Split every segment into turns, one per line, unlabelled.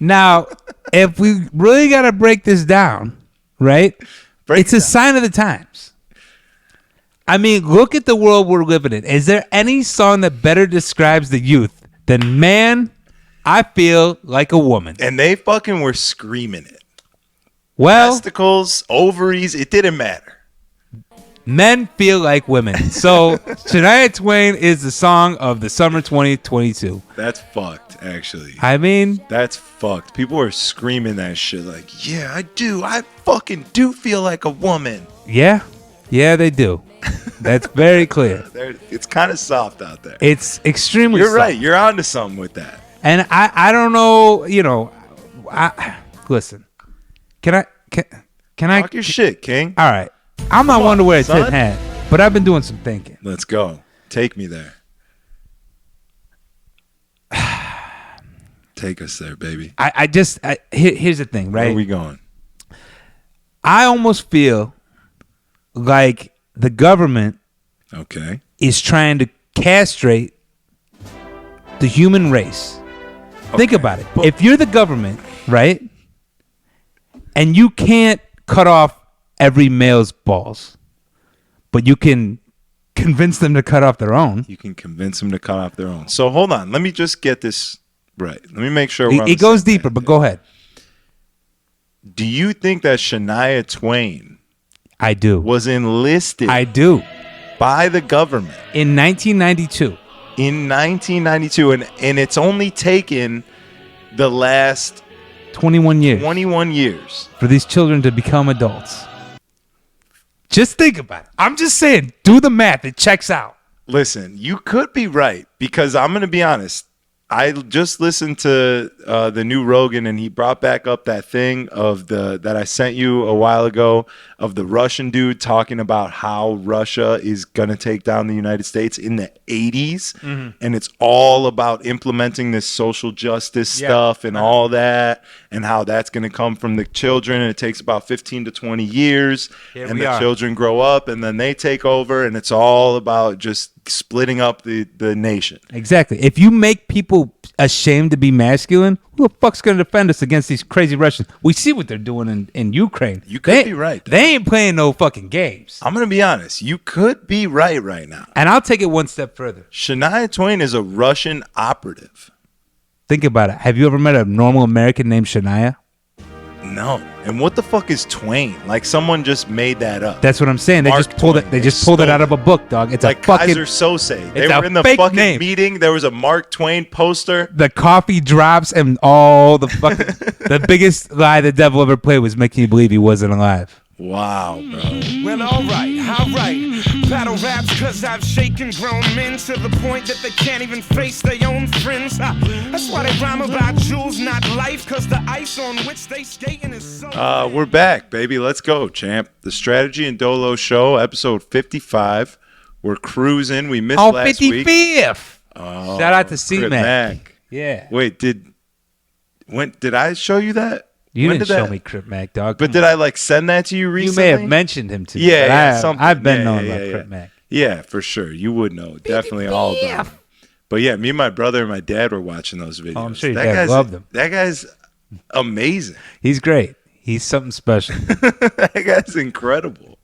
Now, if we really got to break this down, right? It's a sign of the times. I mean, look at the world we're living in. Is there any song that better describes the youth than "Man, I Feel Like a Woman"?
And they fucking were screaming it.
Well,
testicles, ovaries, it didn't matter.
Men feel like women. So Shania Twain is the song of the summer 2022.
That's fucked, actually.
I mean,
that's fucked. People are screaming that shit like, yeah, I do. I fucking do feel like a woman.
Yeah, they do. That's very clear.
It's kind of soft out there.
It's extremely
soft. You're right.
You're
You're onto something with that.
And I don't know, listen. Can I
talk your shit, King?
All right. I'm not one to wear a tin hat, but I've been doing some thinking.
Let's go. Take me there. Take us there, baby.
Here's the thing, right?
Where are we going?
I almost feel like the government is trying to castrate the human race. Think about it. If you're the government, right, and you can't cut off every male's balls, but you can convince them to cut off their own.
You can convince them to cut off their own. So hold on. Let me just get this right. Let me make sure.
It goes deeper, but go ahead.
Do you think that Shania Twain was enlisted by the government
in 1992?
In 1992, and it's only taken the last
21 years.
21 years
for these children to become adults. Just think about it. I'm just saying, do the math. It checks out.
Listen, you could be right, because I'm going to be honest. I just listened to the new Rogan, and he brought back up that thing of that I sent you a while ago of the Russian dude talking about how Russia is going to take down the United States in the 80s. Mm-hmm. And it's all about implementing this social justice stuff and all that, and how that's going to come from the children. And it takes about 15 to 20 years. And the children grow up, and then they take over. And it's all about just splitting up the nation.
Exactly. If you make people ashamed to be masculine, who the fuck's going to defend us against these crazy Russians? We see what they're doing in Ukraine.
You could be right.
They ain't playing no fucking games.
I'm going to be honest. You could be right now.
And I'll take it one step further.
Shania Twain is a Russian operative.
Think about it. Have you ever met a normal American named Shania?
No. And what the fuck is Twain? Like, someone just made that up.
That's what I'm saying. They just pulled it. They just pulled it out of a book, dog. It's
like
a fucking
Kaiser Sose. They were in the fucking meeting. There was a Mark Twain poster.
The coffee drops and all the fucking the biggest lie the devil ever played was making you believe he wasn't alive.
Wow, bro.
Well, all right. Battle raps cause I've shaken grown men to the point that they can't even face their own friends. That's why they rhyme about jewels, not life, cause the ice on which they skating is so...
We're back, baby. Let's go, champ. The Strategy and Dolo Show, episode 55. We're cruising. We missed last
55th.
week.
55th. Shout out to C-Mac.
Yeah. Wait, did I show you that?
You didn't show me Crip Mac, dog.
But did I send that to you recently?
You may have mentioned him to me.
Yeah,
I've been knowing about Crip Mac.
Yeah, for sure. You would know. Definitely all about him. But yeah, me and my brother and my dad were watching those videos.
Oh, I'm sure your dad loved them.
That guy's amazing.
He's great. He's something special.
That guy's incredible.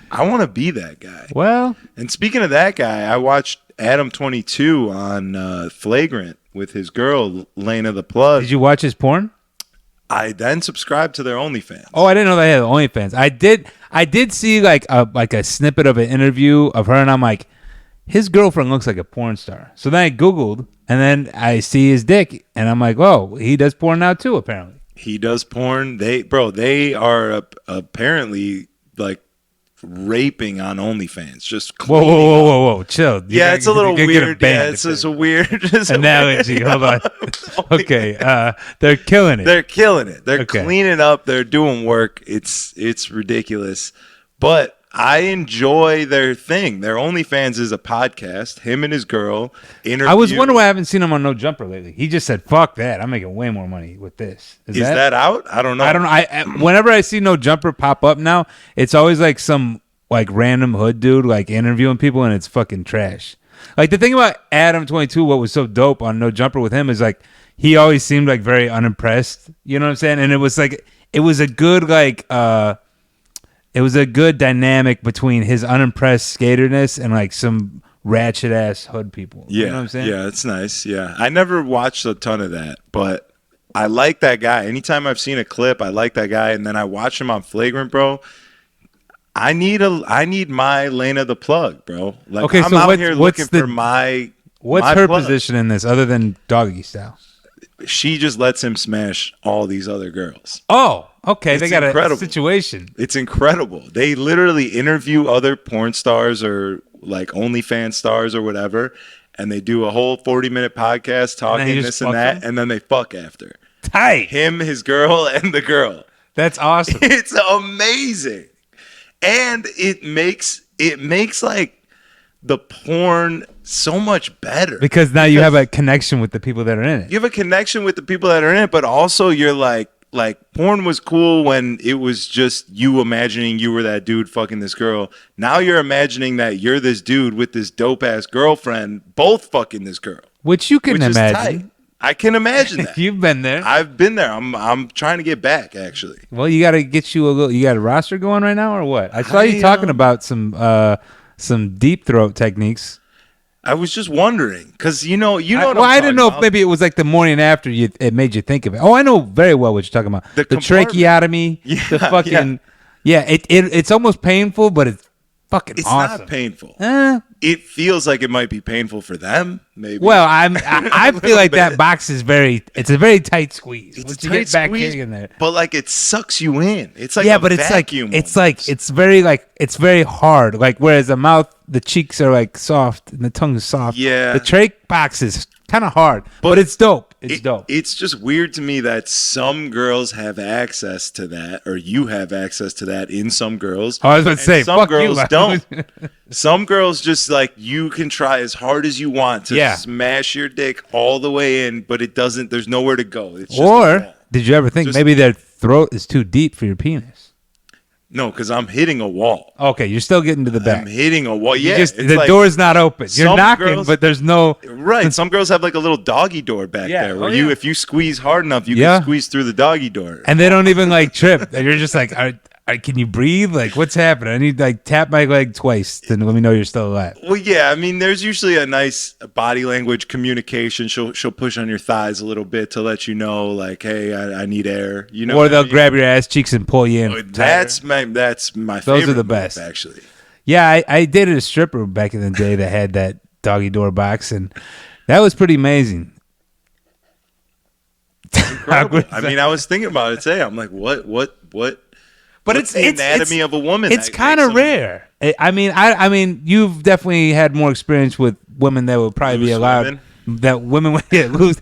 I want to be that guy.
Well.
And speaking of that guy, I watched Adam 22 on Flagrant with his girl, Lena the Plug.
Did you watch his porn?
I then subscribed to their OnlyFans.
Oh, I didn't know they had OnlyFans. I did see like a snippet of an interview of her, and I'm like, his girlfriend looks like a porn star. So then I Googled, and then I see his dick, and I'm like, whoa, he does porn now too, apparently.
He does porn. They are apparently like raping on OnlyFans. Just
whoa, chill.
It's a little weird. Yeah, it's just a weird
analogy. Hold on. Okay, they're killing it.
They're killing it. They're cleaning up. They're doing work. It's ridiculous, but I enjoy their thing. Their OnlyFans is a podcast. Him and his girl interview.
I was wondering why I haven't seen him on No Jumper lately. He just said, "Fuck that! I'm making way more money with this."
Is that out? I don't know.
I don't know. Whenever I see No Jumper pop up now, it's always like some like random hood dude like interviewing people, and it's fucking trash. Like the thing about Adam 22, what was so dope on No Jumper with him is like he always seemed like very unimpressed. You know what I'm saying? And it was a good it was a good dynamic between his unimpressed skaterness and like some ratchet ass hood people.
Yeah,
you know what I'm saying?
Yeah, it's nice. Yeah, I never watched a ton of that, but I like that guy. Anytime I've seen a clip, I like that guy, and then I watch him on Flagrant, bro. I need my lane of the plug, bro. Like,
okay,
I'm
so
out here looking for my.
What's her position in this other than doggy style?
She just lets him smash all these other girls.
Oh, okay.
It's
they got
incredible.
A situation.
It's incredible. They literally interview other porn stars or like OnlyFans stars or whatever, and they do a whole 40-minute podcast talking this and that, and then they fuck after.
Tight.
Him, his girl, and the girl.
That's awesome.
It's amazing. And it makes like the porn so much better.
Because now you have a connection with the people that are in it.
You have a connection with the people that are in it, but also you're like porn was cool when it was just you imagining you were that dude fucking this girl. Now you're imagining that you're this dude with this dope ass girlfriend, both fucking this girl.
Which you can imagine.
I can imagine that.
You've been there.
I've been there. I'm trying to get back, actually.
Well, you got to get you got a roster going right now or what? I saw you talking about some deep throat techniques.
I was just wondering because you know.
I didn't know if maybe it was like the morning after it made you think of it. Oh, I know very well what you're talking about. The tracheotomy, the fucking It's almost painful, but it's fucking awesome.
It's not painful. It feels like it might be painful for them. Maybe.
Well, I feel like that box is it's a very tight squeeze.
It's a tight squeeze in there, but like it sucks you in. It's like
but
vacuum.
It's very hard. Like whereas the cheeks are like soft and the tongue is soft.
Yeah,
the trach box is kind of hard, but it's dope. It's dope.
It's just weird to me that some girls have access to that, or you have access to that in some girls.
I was about to say,
some
fuck
girls
you.
don't. Some girls just like you can try as hard as you want to smash your dick all the way in, but it doesn't. There's nowhere to go. It's just
or did you ever think maybe their throat is too deep for your penis?
No, because I'm hitting a wall.
Okay, you're still getting to the back.
I'm hitting a wall. Yeah,
the door's not open. You're knocking, but there's no.
Right. Some girls have like a little doggy door back there where if you squeeze hard enough, you can squeeze through the doggy door.
And they don't even like trip. And you're just like, can you breathe? Like, what's happening? I need like tap my leg twice to let me know you're still alive.
Well, yeah. I mean, there's usually a nice body language communication. She'll push on your thighs a little bit to let you know, like, hey, I need air. You know,
or they'll grab your ass cheeks and pull you in.
That's my favorite.
Those are the best,
actually.
Yeah, I dated a stripper back in the day that had that doggy door box, and that was pretty amazing.
Incredible. I mean, I was thinking about it today. I'm like, what?
But
it's the anatomy of a woman.
It's kind of rare. I mean, you've definitely had more experience with women that would probably be allowed. That women would lose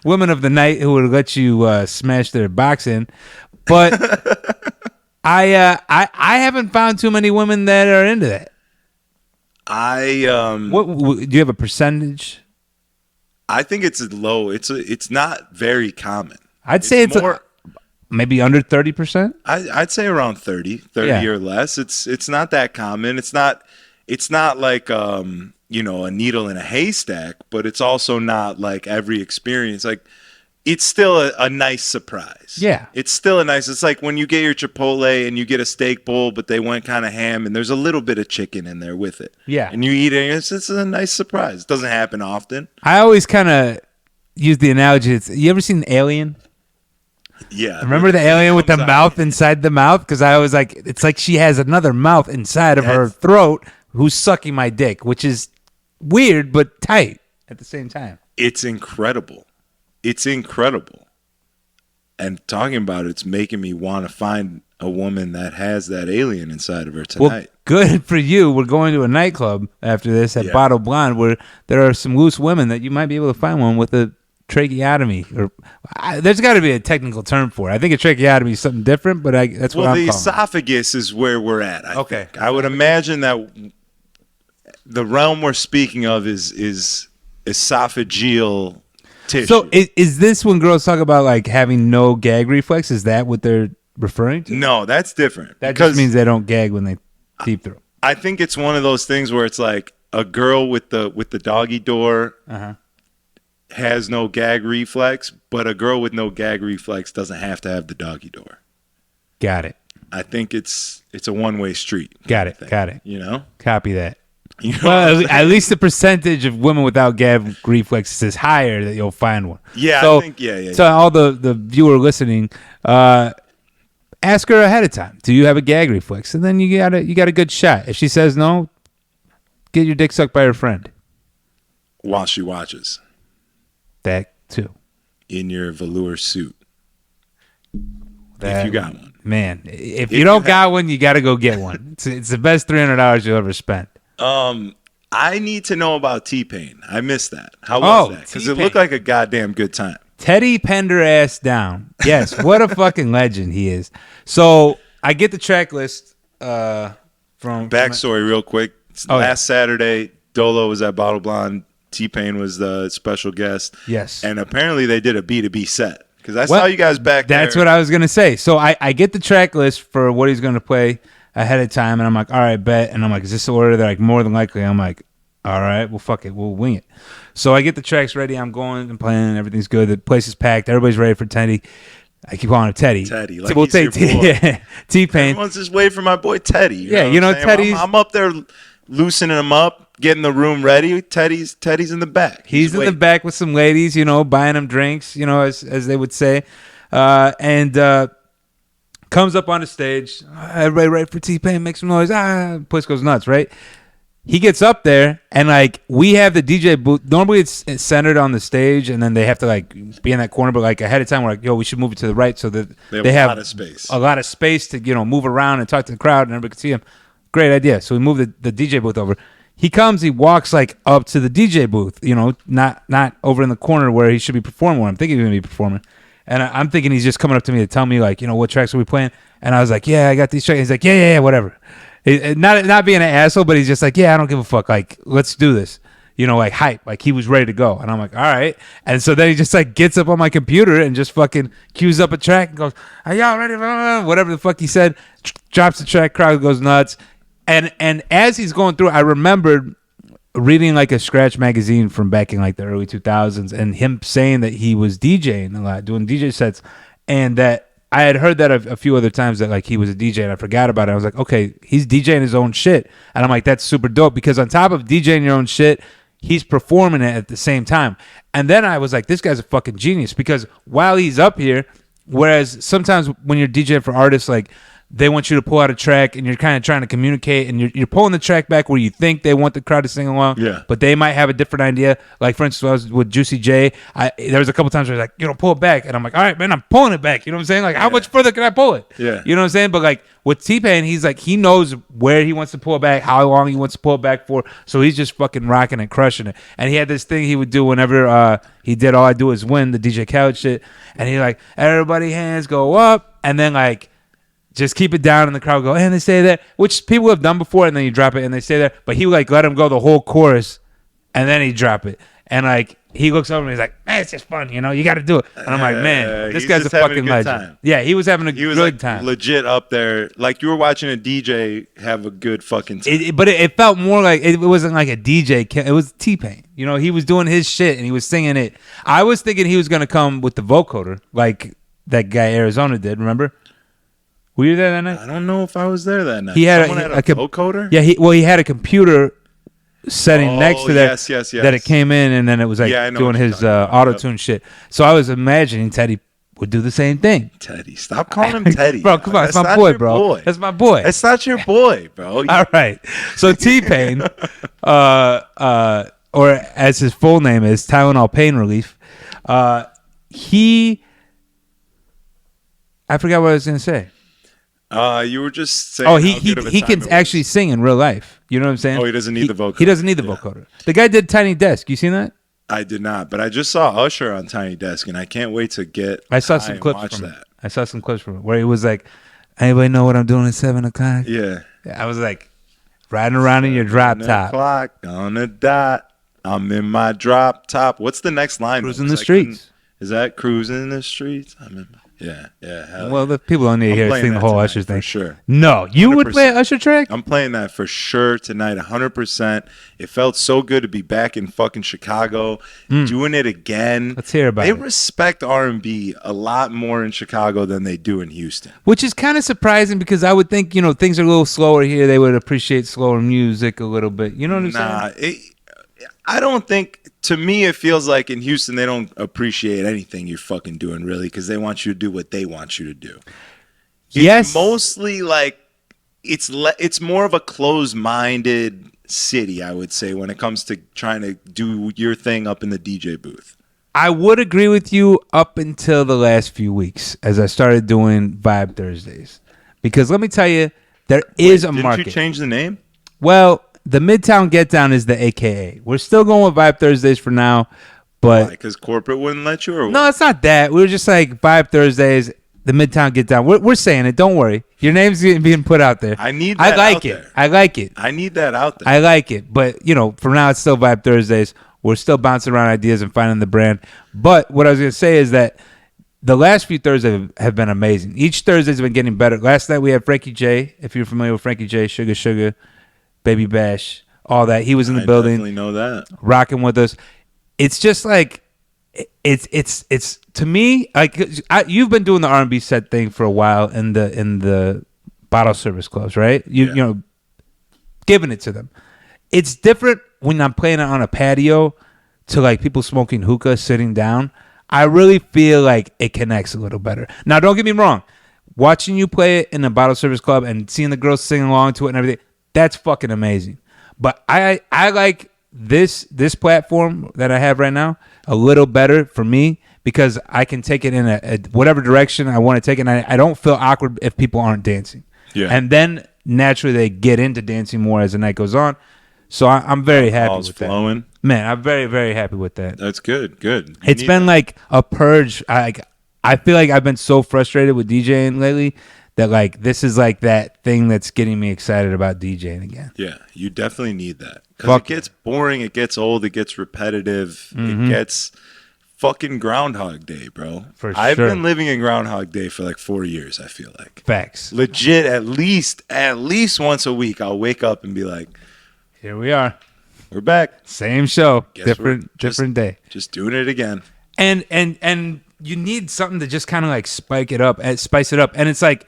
women of the night who would let you smash their box in. But I haven't found too many women that are into that. What do you have a percentage?
I think it's low. It's not very common.
I'd say it's more. Maybe under 30%?
I'd say around 30 or less. It's not that common. It's not like a needle in a haystack, but it's also not like every experience. Like it's still a nice surprise.
Yeah.
It's still it's like when you get your Chipotle and you get a steak bowl, but they went kind of ham and there's a little bit of chicken in there with it.
Yeah.
And you eat it and it's a nice surprise. It doesn't happen often.
I always kind of use the analogy. You ever seen Alien?
Yeah.
Remember the alien with the mouth inside the mouth? Because I was like, it's like she has another mouth inside of her throat who's sucking my dick, which is weird but tight at the same time.
It's incredible. And talking about it's making me want to find a woman that has that alien inside of her tonight.
Well, good for you. We're going to a nightclub after this at Bottle Blonde where there are some loose women that you might be able to find one with a tracheotomy, or there's got to be a technical term for it. I think a tracheotomy is something different, but that's what I'm calling.
The esophagus is where we're at. I think. I would imagine that the realm we're speaking of is esophageal tissue.
So is this when girls talk about like having no gag reflex? Is that what they're referring to?
No, that's different.
That just means they don't gag when they deep throat.
I think it's one of those things where it's like a girl with the doggy door. has no gag reflex, but a girl with no gag reflex doesn't have to have the doggy door.
Got it.
I think it's a one-way street.
Got it.
You know?
Copy that.
You know
well, at least the percentage of women without gag reflexes is higher that you'll find one.
Yeah,
so,
I think, yeah.
So all the viewer listening, ask her ahead of time. Do you have a gag reflex? And then you got a good shot. If she says no, get your dick sucked by her friend.
While she watches.
That too.
In your velour suit. If you got one.
Man, if you don't got one, you got to go get one. It's the best $300 you'll ever spend.
I need to know about T-Pain. I missed that. How was that? Because it looked like a goddamn good time.
Teddy penned her ass down. Yes, what a fucking legend he is. So I get the track list from
backstory real quick. Last Saturday, Dolo was at Bottle Blonde. T-Pain was the special guest.
Yes.
And apparently they did a B2B set. Because I saw you guys back there.
That's what I was going to say. So I get the track list for what he's going to play ahead of time. And I'm like, all right, bet. And I'm like, is this the order? They're like, more than likely. I'm like, all right, well, fuck it. We'll wing it. So I get the tracks ready. I'm going and playing. Everything's good. The place is packed. Everybody's ready for Teddy. I keep calling him Teddy.
Teddy. Like we'll take
T-Pain.
Everyone's just waiting for my boy Teddy.
You know Teddy's.
I'm up there loosening him up, getting the room ready. Teddy's in the back.
He's in the back with some ladies, buying them drinks, as they would say. And comes up on the stage. Everybody ready for T-Pain, make some noise. Place goes nuts, right? He gets up there, and we have the DJ booth. Normally it's centered on the stage, and then they have to be in that corner. But ahead of time, we're like, yo, we should move it to the right so that they have a lot of space to move around and talk to the crowd, and everybody can see him. Great idea. So we move the DJ booth over. He comes, he walks up to the DJ booth, not over in the corner where he should be performing. Where I'm thinking he's gonna be performing. And I'm thinking he's just coming up to me to tell me, what tracks are we playing? And I was like, yeah, I got these tracks. He's like, yeah, whatever. Not being an asshole, but he's just like, yeah, I don't give a fuck. Let's do this. Hype. He was ready to go. And I'm like, all right. And so then he just gets up on my computer and just fucking cues up a track and goes, are y'all ready? Whatever the fuck he said. Drops the track, crowd goes nuts. And as he's going through, I remembered reading a scratch magazine from back in the early 2000s and him saying that he was DJing a lot, doing DJ sets, and that I had heard that a few other times that he was a DJ and I forgot about it. I was like, okay, he's DJing his own shit. And I'm like, that's super dope because on top of DJing your own shit, he's performing it at the same time. And then I was like, this guy's a fucking genius because while he's up here, whereas sometimes when you're DJing for artists, they want you to pull out a track and you're kind of trying to communicate and you're pulling the track back where you think they want the crowd to sing along, but they might have a different idea. For instance, when I was with Juicy J, there was a couple times where I was like, pull it back. And I'm like, all right, man, I'm pulling it back. You know what I'm saying? How much further can I pull it?
Yeah.
You know what I'm saying? But with T-Pain, he's he knows where he wants to pull it back, how long he wants to pull it back for. So he's just fucking rocking and crushing it. And he had this thing he would do whenever he did All I Do Is Win, the DJ Khaled shit. And he everybody hands go up. And then just keep it down, and the crowd go, and they stay there, which people have done before, and then you drop it, and they stay there. But he would let him go the whole chorus, and then he drop it. And he looks over and he's like, man, it's just fun, you got to do it. And I'm like, man, this guy's a fucking legend. Time. Yeah, he was having a good time.
Legit up there, you were watching a DJ have a good fucking time.
But it felt more like it wasn't like a DJ. It was T-Pain. He was doing his shit and he was singing it. I was thinking he was gonna come with the vocoder like that guy Arizona did. Remember? Were you there that night?
I don't know if I was there that night.
He had
Someone had a vocoder?
Yeah, he had a computer setting next to that.
Yes.
That it came in and then it was doing his auto-tune shit. So I was imagining Teddy would do the same thing.
Teddy. Stop calling him Teddy.
Bro, come on. That's my boy, bro. That's my boy.
It's not your boy, bro.
All right. So T-Pain, or as his full name is, Tylenol Pain Relief, I forgot what I was going to say.
You were just saying
he can actually sing in real life. You know what I'm saying?
Oh, he doesn't need the vocoder.
He doesn't need the vocoder. The guy did Tiny Desk. You seen that?
I did not, but I just saw Usher on Tiny Desk, and I can't wait to get.
I saw some clips from it. I saw some clips from it where he was like, "Anybody know what I'm doing at 7:00?"
Yeah.
I was like, riding around in your drop top.
Clock on the dot. I'm in my drop top. What's the next line?
Cruising the streets.
Is that Cruising in the Streets? Yeah.
Well, the people don't need to hear sing the whole Usher thing.
For sure.
No, you
100%.
would play an Usher track?
I'm playing that for sure tonight, 100%. It felt so good to be back in fucking Chicago, doing it again.
Let's hear about it.
They respect R&B a lot more in Chicago than they do in Houston.
Which is kind of surprising because I would think, things are a little slower here. They would appreciate slower music a little bit. You know what I'm saying?
I don't think... To me, it feels like in Houston, they don't appreciate anything you're fucking doing, really, because they want you to do what they want you to do. It's mostly like it's more of a closed-minded city, I would say, when it comes to trying to do your thing up in the DJ booth.
I would agree with you up until the last few weeks as I started doing Vibe Thursdays. Because let me tell you, there is a market.
Didn't you change the name?
Well... The Midtown Get Down is the AKA. We're still going with Vibe Thursdays for now, but...
Because corporate wouldn't let you? Or what?
No, it's not that. We were just like Vibe Thursdays, the Midtown Get Down. We're saying it. Don't worry. Your name's being put out there.
I need that out there.
I like it.
I need that out there.
I like it. But, for now, it's still Vibe Thursdays. We're still bouncing around ideas and finding the brand. But what I was going to say is that the last few Thursdays have been amazing. Each Thursday's been getting better. Last night we had Frankie J. If you're familiar with Frankie J, Sugar, Baby Bash, all that. He was in the building. I
definitely know that.
Rocking with us. It's just like, it's to me, like, you've been doing the R&B set thing for a while in the bottle service clubs, right? You giving it to them. It's different when I'm playing it on a patio to like people smoking hookah, sitting down. I really feel like it connects a little better. Now, don't get me wrong. Watching you play it in a bottle service club and seeing the girls sing along to it and everything, that's fucking amazing. But I like this platform that I have right now a little better for me because I can take it in a whatever direction I want to take it. And I don't feel awkward if people aren't dancing. Yeah. And then naturally they get into dancing more as the night goes on. So I'm very happy with that. Man, I'm very, very happy with that.
That's good. Good.
It's been like a purge. I feel like I've been so frustrated with DJing lately that like this is like that thing that's getting me excited about DJing again.
Yeah, you definitely need that because it gets boring, it gets old, it gets repetitive, it gets fucking Groundhog Day, bro. I've been living in Groundhog Day for like 4 years. I feel like
facts.
Legit, at least once a week, I'll wake up and be like,
"Here we are,
we're back,
same show, different day,
just doing it again."
And you need something to just kind of like spice it up, and it's like.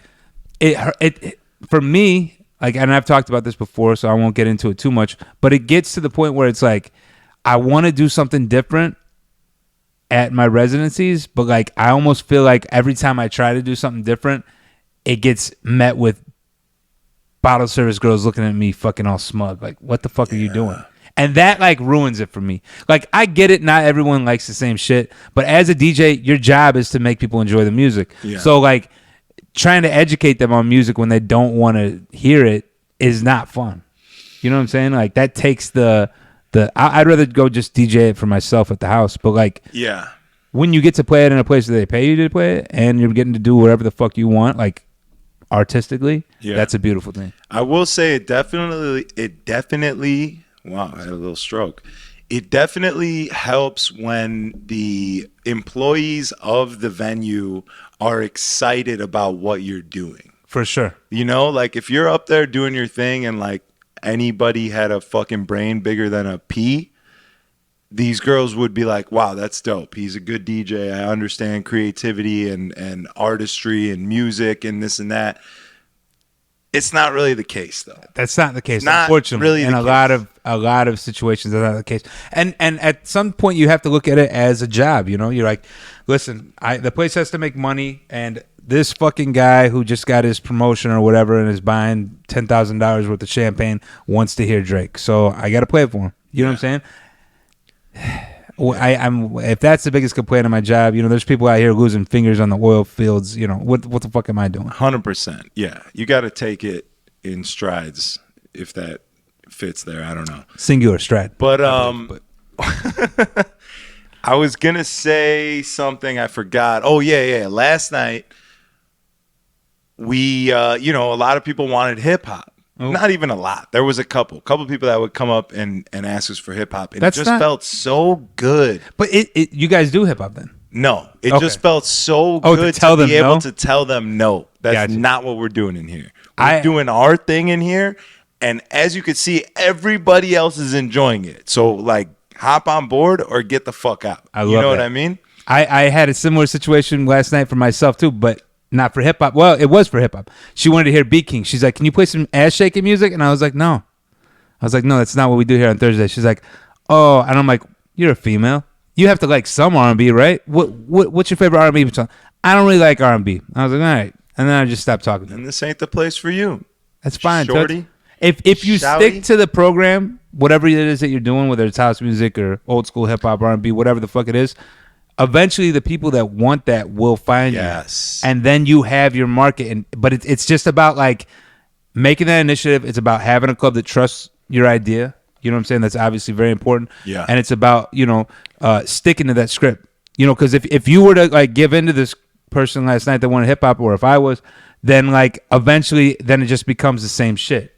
It for me, like, and I've talked about this before, so I won't get into it too much, but it gets to the point where it's like, I want to do something different at my residencies, but like, I almost feel like every time I try to do something different, it gets met with bottle service girls looking at me fucking all smug. Like, what the fuck are you doing? And that like ruins it for me. Like, I get it. Not everyone likes the same shit, but as a DJ, your job is to make people enjoy the music. Yeah. So like, trying to educate them on music when they don't want to hear it is not fun. You know what I'm saying? Like that takes I'd rather go just DJ it for myself at the house. But like,
yeah,
when you get to play it in a place that they pay you to play it and you're getting to do whatever the fuck you want, like artistically, that's a beautiful thing.
I will say it definitely, wow, I had a little stroke. It definitely helps when the employees of the venue are excited about what you're doing.
For sure.
Like if you're up there doing your thing and like anybody had a fucking brain bigger than a pea, these girls would be like, wow, that's dope. He's a good DJ. I understand creativity and artistry and music and this and that. It's not really the case, though.
That's not the case, unfortunately. Really in a lot of situations, that's not the case. And at some point, you have to look at it as a job. You're like, listen, the place has to make money, and this fucking guy who just got his promotion or whatever and is buying $10,000 worth of champagne wants to hear Drake, so I got to play it for him. You know what I'm saying? If that's the biggest complaint of my job, there's people out here losing fingers on the oil fields. What the fuck am I doing?
100%. Yeah, you got to take it in strides if that fits there. I don't know.
Singular stride.
But I was gonna say something I forgot. Oh yeah. Last night we, a lot of people wanted hip hop. Oh. Not even a lot. There was a couple people that would come up and ask us for hip hop. It felt so good.
But you guys do hip hop then?
No, it just felt so good to be able to tell them no. That's not what we're doing in here. We're doing our thing in here, and as you can see, everybody else is enjoying it. So, like, hop on board or get the fuck out. You know what I mean?
I had a similar situation last night for myself too, but not for hip hop. Well, it was for hip hop. She wanted to hear Beat King. She's like, "Can you play some ass shaking music?" And I was like, "No." I was like, "No, that's not what we do here on Thursday." She's like, "Oh," and I'm like, "You're a female. You have to like some R&B, right? What's your favorite R&B song?" "I don't really like R&B." I was like, "All right," and then I just stopped talking.
And this ain't the place for you.
That's fine,
shorty.
If you stick to the program, whatever it is that you're doing, whether it's house music or old school hip hop, R&B, whatever the fuck it is, eventually the people that want that will find you, and then you have your market. But it's just about like making that initiative. It's about having a club that trusts your idea. You know what I'm saying? That's obviously very important.
Yeah.
And it's about, sticking to that script. Because if you were to like give in to this person last night that wanted hip hop, or if I was, then like eventually then it just becomes the same shit.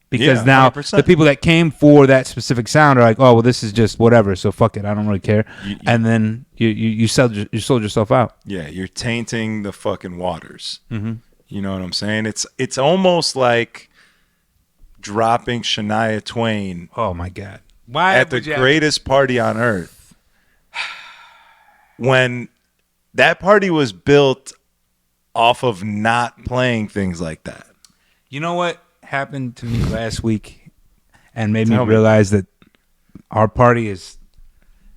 Because now 100%. The people that came for that specific sound are like, "Oh, well, this is just whatever, so fuck it, I don't really care." And then you sold yourself out.
Yeah, you're tainting the fucking waters. Mm-hmm. You know what I'm saying? It's almost like dropping Shania Twain.
Oh my God!
Why at the greatest party on earth? When that party was built off of not playing things like that.
You know what happened to me last week and made me realize that our party is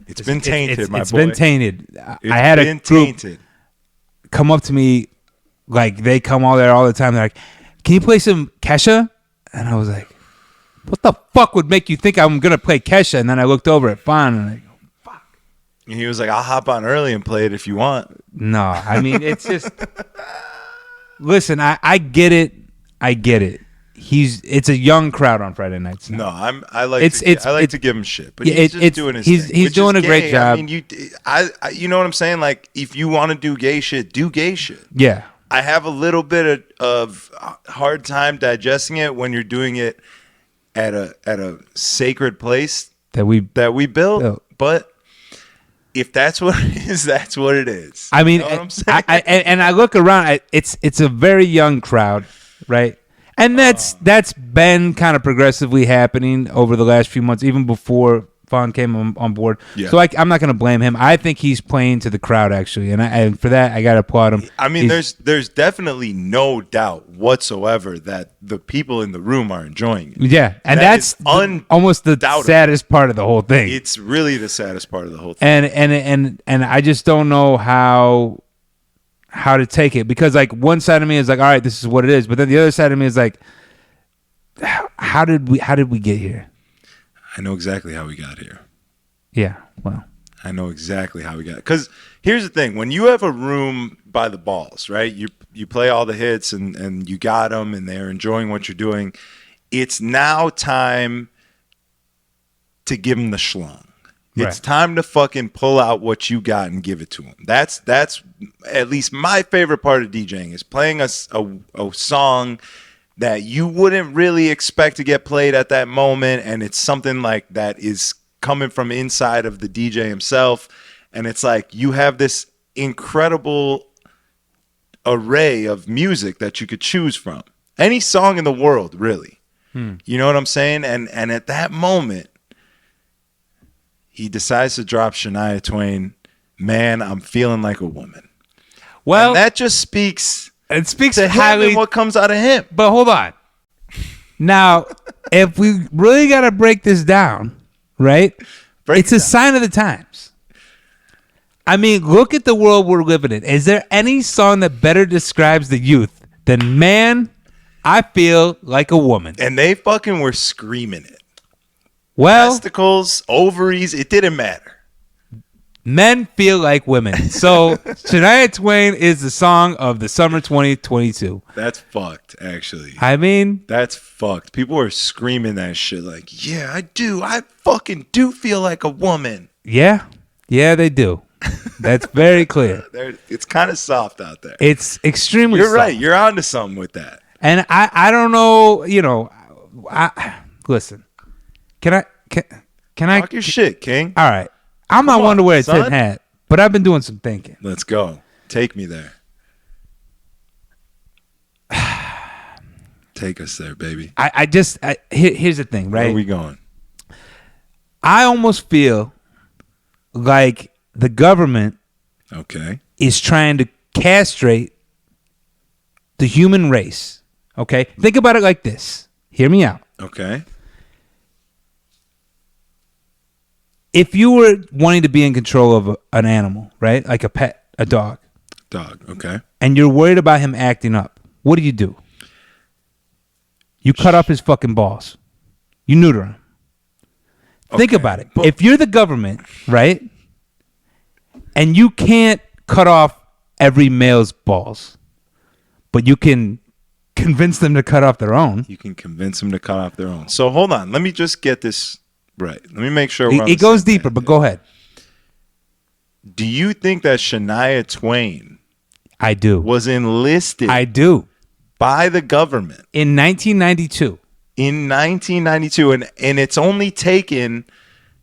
it's been tainted.
It's been tainted. I had a group come up to me, like they come all there all the time. They're like, "Can you play some Kesha?" And I was like, "What the fuck would make you think I'm gonna play Kesha?" And then I looked over at Fawn and I go, "Fuck."
And he was like, "I'll hop on early and play it if you want."
No, I mean it's just. Listen, I get it. I get it. It's a young crowd on Friday nights now.
No, I like to give him shit, but he's just doing his thing.
He's doing a great job.
I mean, you know what I'm saying? Like, if you want to do gay shit, do gay shit.
Yeah.
I have a little bit of hard time digesting it when you're doing it at a sacred place
that we
built. But if that's what it is, that's what it is.
I mean, you know what I'm saying? I look around. It's a very young crowd, right? And that's been kind of progressively happening over the last few months, even before Fawn came on board. Yeah. So I'm not going to blame him. I think he's playing to the crowd, actually, and for that I got to applaud him.
I mean, there's definitely no doubt whatsoever that the people in the room are enjoying it.
Yeah, and that's almost the saddest part of the whole thing.
It's really the saddest part of the whole thing.
And I just don't know how to take it, because like one side of me is like, all right, this is what it is, but then the other side of me is like, how did we get here?
I know exactly how we got here.
Yeah, well,
I know exactly how we got. Because here's the thing: when you have a room by the balls, right? You play all the hits and you got them, and they're enjoying what you're doing. It's now time to give them the schlong. It's time to fucking pull out what you got and give it to them. That's at least my favorite part of DJing, is playing a song that you wouldn't really expect to get played at that moment, and it's something like that is coming from inside of the DJ himself, and it's like you have this incredible array of music that you could choose from. Any song in the world, really. You know what I'm saying? And at that moment, he decides to drop Shania Twain, "Man, I'm Feeling Like a Woman." Well, and that just speaks.
It speaks
to
highly
him and what comes out of him.
But hold on. Now, if we really got to break this down, right? It's a sign of the times. I mean, look at the world we're living in. Is there any song that better describes the youth than "Man, I Feel Like a Woman"?
And they fucking were screaming it.
Well,
testicles, ovaries, it didn't matter.
Men feel like women. So Shania Twain is the song of the summer 2022.
That's fucked, actually.
I mean,
that's fucked. People are screaming that shit like, "Yeah, I do. I fucking do feel like a woman."
Yeah, they do. That's very clear.
It's kind of soft out there.
It's extremely
soft. You're right.
You're
You're onto something with that.
And I don't know, listen. Can I
talk your shit, King?
All right. I'm not one to wear a tin hat. But I've been doing some thinking.
Let's go. Take me there. Take us there, baby.
Here's the thing, right?
Where are we going?
I almost feel like the government is trying to castrate the human race. Okay? Think about it like this. Hear me out.
Okay.
If you were wanting to be in control of an animal, right? Like a pet, a dog.
Okay.
And you're worried about him acting up. What do? You cut off his fucking balls. You neuter him. Think about it. If you're the government, right? And you can't cut off every male's balls, but you can convince them to cut off their own.
You can convince them to cut off their own. So hold on. Let me just get this right. Let me make sure.
It goes deeper, but go ahead.
Do you think that Shania Twain
I do.
was enlisted
I do.
by the government
in 1992?
In 1992, and it's only taken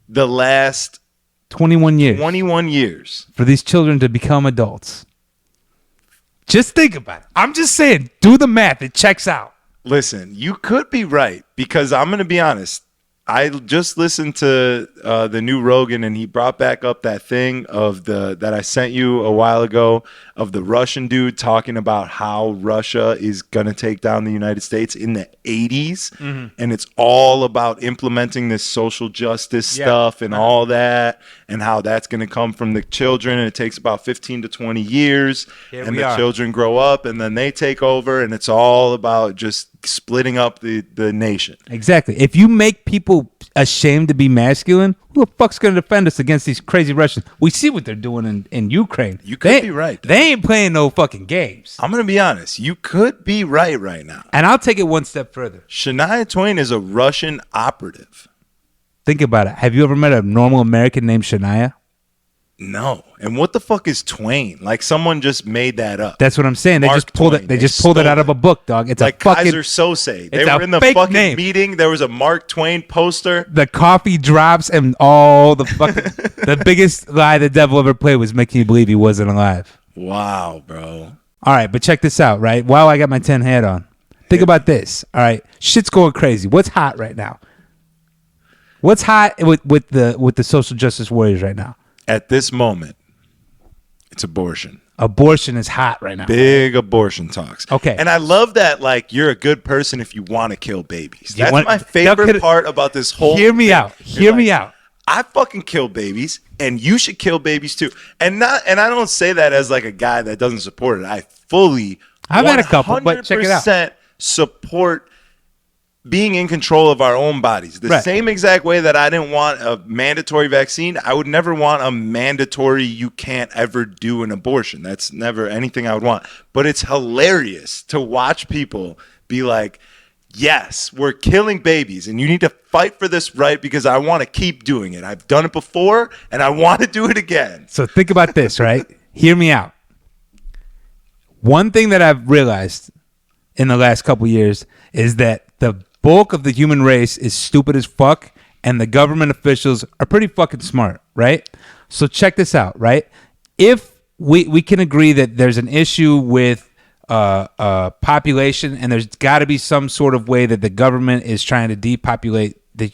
the last
21 years.
21 years
for these children to become adults. Just think about it. I'm just saying, do the math. It checks out.
Listen, you could be right, because I'm going to be honest. I just listened to the new Rogan, and he brought back up that thing of that I sent you a while ago of the Russian dude talking about how Russia is going to take down the United States in the 80s. Mm-hmm. And it's all about implementing this social justice stuff and all that, and how that's going to come from the children. And it takes about 15 to 20 years. And the children grow up, and then they take over. And it's all about just splitting up the nation.
Exactly. If you make people ashamed to be masculine, who the fuck's going to defend us against these crazy Russians? We see what they're doing in Ukraine.
You could be right.
They ain't playing no fucking games.
I'm going to be honest. You could be right now.
And I'll take it one step further.
Shania Twain is a Russian operative.
Think about it. Have you ever met a normal American named Shania?
No. And what the fuck is Twain? Like, someone just made that up.
That's what I'm saying. They just pulled it. They just pulled it out of a book, dog. It's
like
a fucking
Kaiser Sose. They were in the fucking
name.
meeting. There was a Mark Twain poster.
The coffee drops and all the fucking the biggest lie the devil ever played was making you believe he wasn't alive.
Wow, bro.
All right, but check this out, right? While I got my 10 hat on, think about this. All right, shit's going crazy. What's hot right now? What's hot with the social justice warriors right now?
At this moment, it's abortion.
Abortion is hot right now.
Big abortion talks.
Okay.
And I love that, like, you're a good person if you want to kill babies. That's my favorite part about this whole
Hear me out. Hear me out.
I fucking kill babies, and you should kill babies too. And I don't say that as like a guy that doesn't support it. I've
had a couple, but check it out.
100% support being in control of our own bodies. The same exact way that I didn't want a mandatory vaccine, I would never want a mandatory you can't ever do an abortion. That's never anything I would want. But it's hilarious to watch people be like, yes, we're killing babies, and you need to fight for this right because I want to keep doing it. I've done it before, and I want to do it again.
So think about this, right? Hear me out. One thing that I've realized in the last couple years is that the bulk of the human race is stupid as fuck, and the government officials are pretty fucking smart, right? So check this out, right? If we can agree that there's an issue with population, and there's got to be some sort of way that the government is trying to depopulate the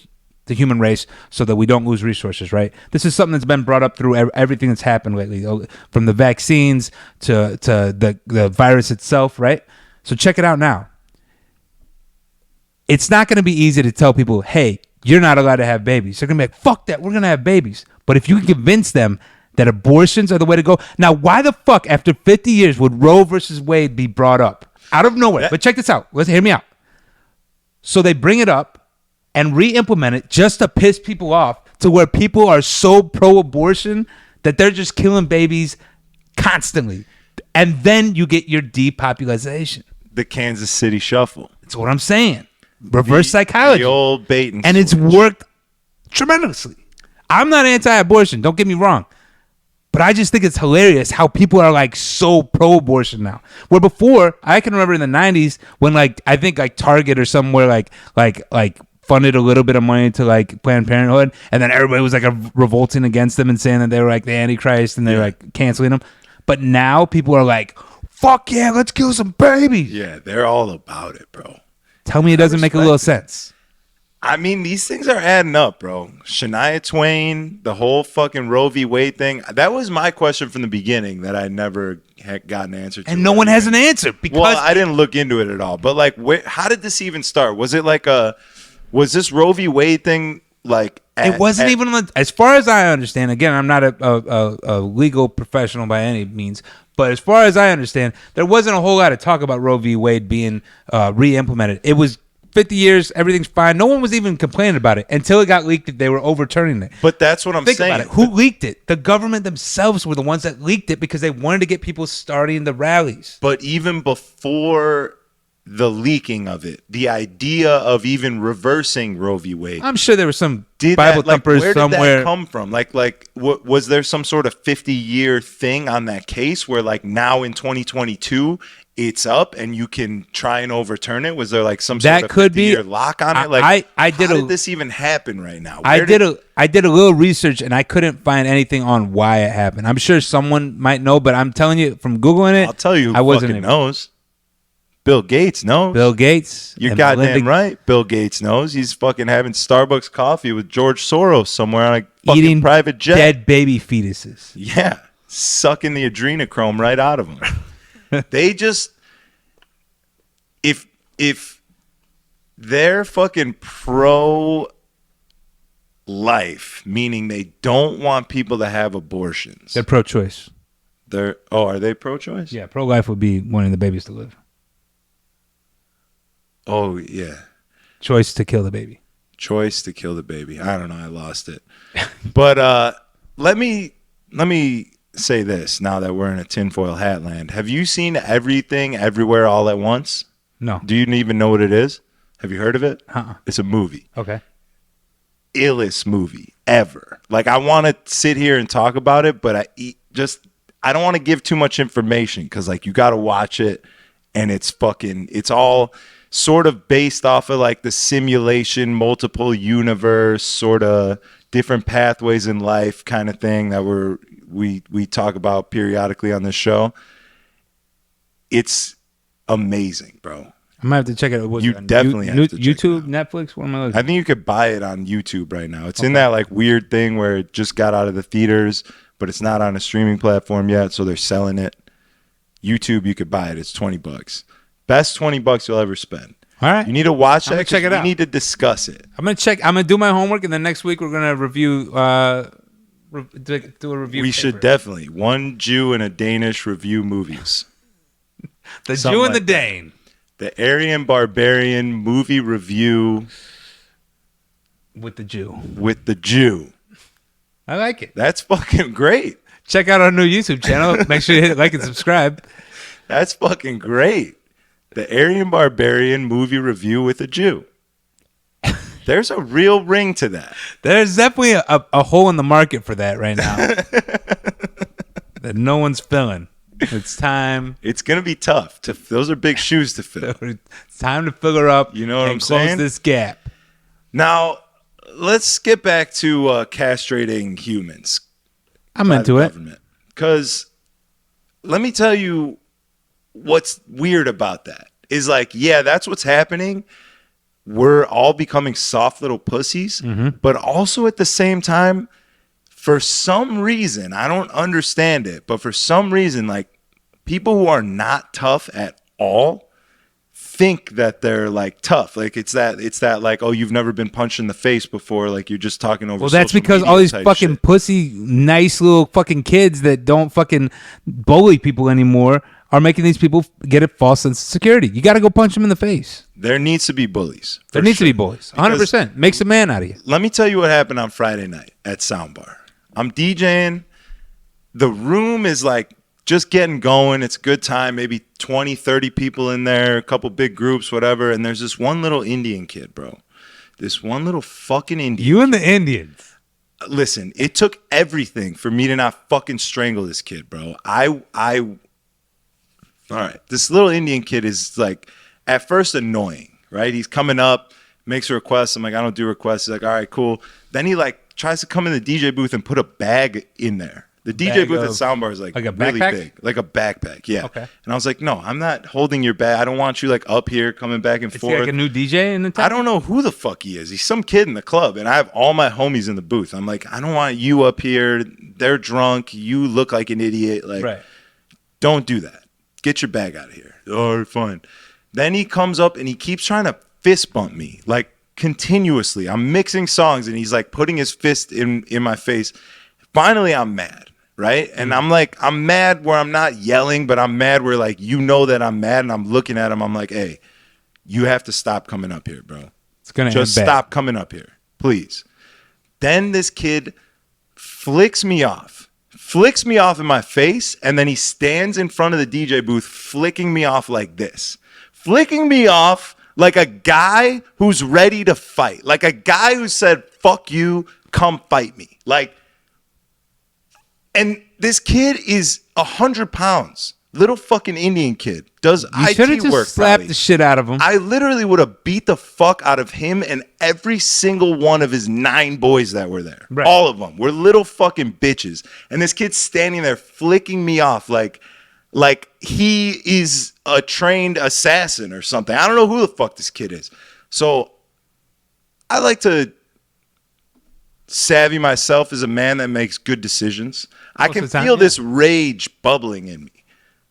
human race so that we don't lose resources, right? This is something that's been brought up through everything that's happened lately, from the vaccines to the virus itself, right? So check it out now. It's not going to be easy to tell people, hey, you're not allowed to have babies. They're going to be like, fuck that, we're going to have babies. But if you can convince them that abortions are the way to go. Now, why the fuck, after 50 years, would Roe versus Wade be brought up? Out of nowhere. But check this out. Hear me out. So they bring it up and re-implement it just to piss people off, to where people are so pro-abortion that they're just killing babies constantly. And then you get your depopulation.
The Kansas City Shuffle.
That's what I'm saying. Reverse psychology.
The old bait and
switch. It's worked tremendously. I'm not anti-abortion. Don't get me wrong. But I just think it's hilarious how people are like so pro-abortion now. Where before, I can remember in the 90s when, like, I think like Target or somewhere like funded a little bit of money to like Planned Parenthood, and then everybody was like revolting against them and saying that they were like the Antichrist and they were like canceling them. But now people are like, fuck yeah, let's kill some babies.
Yeah, they're all about it, bro.
Tell me it doesn't make a little sense.
I mean, these things are adding up, bro. Shania Twain, the whole fucking Roe v. Wade thing. That was my question from the beginning that I never had gotten an answer to.
And no one has an answer. Because
well, I didn't look into it at all. But like, how did this even start? Was it like was this Roe v. Wade thing like?
It wasn't even, as far as I understand, again, I'm not a legal professional by any means, but as far as I understand, there wasn't a whole lot of talk about Roe v. Wade being re-implemented. It was 50 years, everything's fine. No one was even complaining about it until it got leaked that they were overturning it.
But that's what I'm saying.
Think about it. Who leaked it? The government themselves were the ones that leaked it because they wanted to get people starting the rallies.
But even before the leaking of it, the idea of even reversing Roe v. Wade.
I'm sure there were some Bible thumpers
where
somewhere.
Where did that come from? Was there some sort of 50-year thing on that case where like now in 2022 it's up and you can try and overturn it? Was there like some sort of 50-year lock on it? Like, how did this even happen right now?
I did a little research and I couldn't find anything on why it happened. I'm sure someone might know, but I'm telling you from Googling it,
I'll tell you who fucking knows. Bill Gates knows.
Bill Gates.
You're goddamn right. Bill Gates knows. He's fucking having Starbucks coffee with George Soros somewhere on a fucking
eating
private jet.
Dead baby fetuses.
Yeah. Sucking the adrenochrome right out of them. They just, if they're fucking pro-life, meaning they don't want people to have abortions.
They're pro-choice.
Are they pro-choice?
Yeah, pro-life would be wanting the babies to live.
Oh, yeah.
Choice to kill the baby.
Choice to kill the baby. I don't know. I lost it. But let me say this now that we're in a tinfoil hat land. Have you seen Everything Everywhere All at Once?
No.
Do you even know what it is? Have you heard of it? It's a movie.
Okay.
Illest movie ever. Like, I want to sit here and talk about it, but I don't want to give too much information because like you got to watch it, and it's all sort of based off of like the simulation, multiple universe, sort of different pathways in life kind of thing that we talk about periodically on this show. It's amazing, bro.
I might have to check it out.
You definitely have to check
YouTube,
it out.
Netflix? What am I looking?
I think you could buy it on YouTube right now. It's in that like weird thing where it just got out of the theaters, but it's not on a streaming platform yet, so they're selling it. YouTube, you could buy it. It's $20. Best $20 you'll ever spend.
All right.
You need to watch that.
Check it out.
We need to discuss it.
I'm gonna do my homework, and then next week we're gonna review. Do a review.
We should definitely. One Jew and a Danish review movies.
The Jew and the Dane.
The Aryan Barbarian movie review
with the Jew.
With the Jew.
I like it.
That's fucking great.
Check out our new YouTube channel. Make sure you hit like and subscribe.
That's fucking great. The Aryan Barbarian movie review with a Jew. There's a real ring to that.
There's definitely a hole in the market for that right now that no one's filling. It's time.
It's going to be tough. Those are big shoes to fill.
It's time to fill her up.
You know what I'm
close
saying?
This gap.
Now, let's get back to castrating humans.
I'm into it.
Because let me tell you what's weird about that is like, yeah, that's what's happening. We're all becoming soft little pussies, but also at the same time, for some reason, I don't understand it, but for some reason, like people who are not tough at all think that they're like tough. Like it's that like, oh, you've never been punched in the face before. Like you're just talking over.
Well, that's because all these fucking
shit.
Pussy, nice little fucking kids that don't fucking bully people anymore are making these people get a false sense of security. You got to go punch them in the face.
There needs to be bullies.
There needs to be bullies. 100%. Makes a man out of you.
Let me tell you what happened on Friday night at Soundbar. I'm DJing. The room is like just getting going. It's a good time. Maybe 20, 30 people in there, a couple big groups, whatever. And there's this one little Indian kid, bro. This one little fucking Indian
You and the Indians.
Listen, it took everything for me to not fucking strangle this kid, bro. All right. This little Indian kid is like at first annoying, right? He's coming up, makes a request. I'm like, I don't do requests. He's like, all right, cool. Then he like tries to come in the DJ booth and put a bag in there. The DJ booth at Soundbar is like a really big, like a backpack. Yeah. Okay. And I was like, no, I'm not holding your bag. I don't want you like up here coming back and forth.
Is he like a new DJ in the town?
I don't know who the fuck he is. He's some kid in the club, and I have all my homies in the booth. I'm like, I don't want you up here. They're drunk. You look like an idiot. Like, don't do that. Get your bag out of here. All right, fine. Then he comes up and he keeps trying to fist bump me, like continuously. I'm mixing songs, and he's like putting his fist in my face. Finally, I'm mad. Right. And I'm like, I'm mad where I'm not yelling, but I'm mad where like, you know that I'm mad, and I'm looking at him. I'm like, hey, you have to stop coming up here, bro.
It's going to
just stop coming up here, please. Then this kid flicks me off in my face. And then he stands in front of the DJ booth, flicking me off like this, flicking me off like a guy who's ready to fight, like a guy who said, fuck you, come fight me. Like, and this kid is 100 pounds. Little fucking Indian kid. Does
you
IT
should have just
work.
slapped the shit out of him.
I literally would have beat the fuck out of him and every single one of his 9 boys that were there. Right. All of them were little fucking bitches. And this kid's standing there flicking me off like he is a trained assassin or something. I don't know who the fuck this kid is. So I like to savvy myself as a man that makes good decisions. I can feel this rage bubbling in me.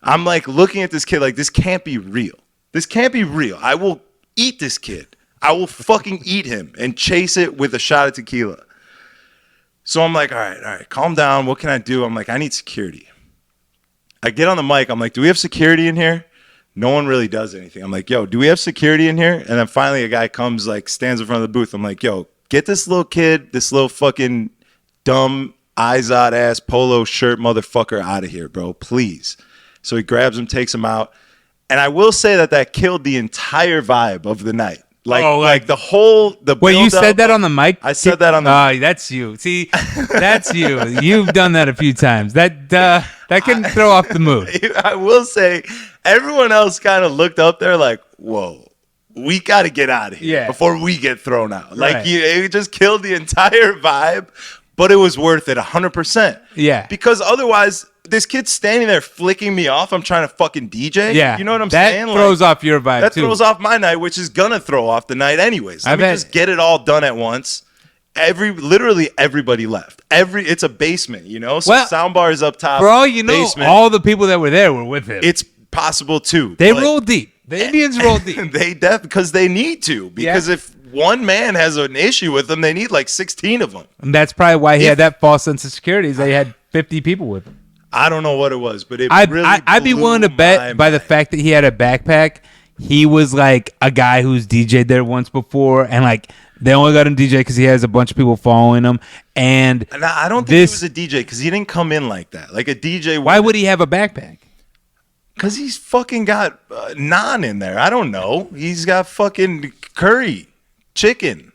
I'm like looking at this kid like, this can't be real. This can't be real. I will eat this kid. I will fucking eat him and chase it with a shot of tequila. So I'm like, all right, calm down. What can I do? I'm like, I need security. I get on the mic. I'm like, do we have security in here? No one really does anything. I'm like, yo, do we have security in here? And then finally a guy comes, like stands in front of the booth. I'm like, yo, get this little kid, this little fucking dumb Izod ass polo shirt motherfucker out of here, bro, please. So he grabs him, takes him out. And I will say that killed the entire vibe of the night. Like the whole,
wait, you said that on the mic?
I said that on the
mic. That's you. See, that's you. You've done that a few times. That can throw off the mood.
I will say, everyone else kind of looked up there like, whoa. We got to get out of here before we get thrown out. Like, it just killed the entire vibe, but it was worth it 100%.
Yeah.
Because otherwise, this kid's standing there flicking me off. I'm trying to fucking DJ.
Yeah.
You know what I'm saying?
That throws off your vibe,
that
too.
That throws off my night, which is going to throw off the night anyways. Let me just get it all done at once. Literally everybody left. It's a basement, you know? So Soundbar is up top.
For all you know, basement. All the people that were there were with him.
It's possible, too.
They roll deep. The Indians roll deep.
Because they need to. Because if one man has an issue with them, they need like 16 of them.
And that's probably why he had that false sense of security. Is they had 50 people with him.
I don't know what it was, but
I'd be willing to bet by the fact that he had a backpack, he was like a guy who's DJ'd there once before, and like they only got him DJ because he has a bunch of people following him. And
I don't think he was a DJ because he didn't come in like that. Like a DJ.
Why would he have a backpack?
Because he's fucking got naan in there. I don't know. He's got fucking curry, chicken,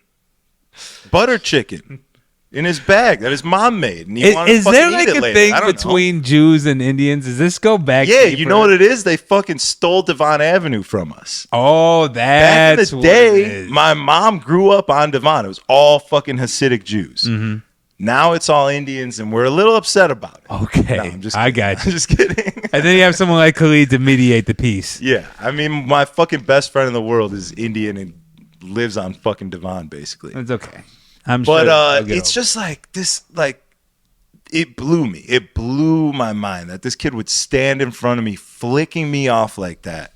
butter chicken in his bag that his mom made. And
is there like a thing between Jews and Indians? Does this go back?
Yeah, you know what it is? They fucking stole Devon Avenue from us.
Oh, that's
back in the day. My mom grew up on Devon. It was all fucking Hasidic Jews. Mm-hmm. Now it's all Indians, and we're a little upset about it.
Okay,
no,
I got you.
I'm just kidding.
And then you have someone like Khalid to mediate the peace.
Yeah, I mean, my fucking best friend in the world is Indian and lives on fucking Devon, basically.
It's okay. I'm sure.
But it's just like this, like, it blew me. It blew my mind that this kid would stand in front of me, flicking me off like that.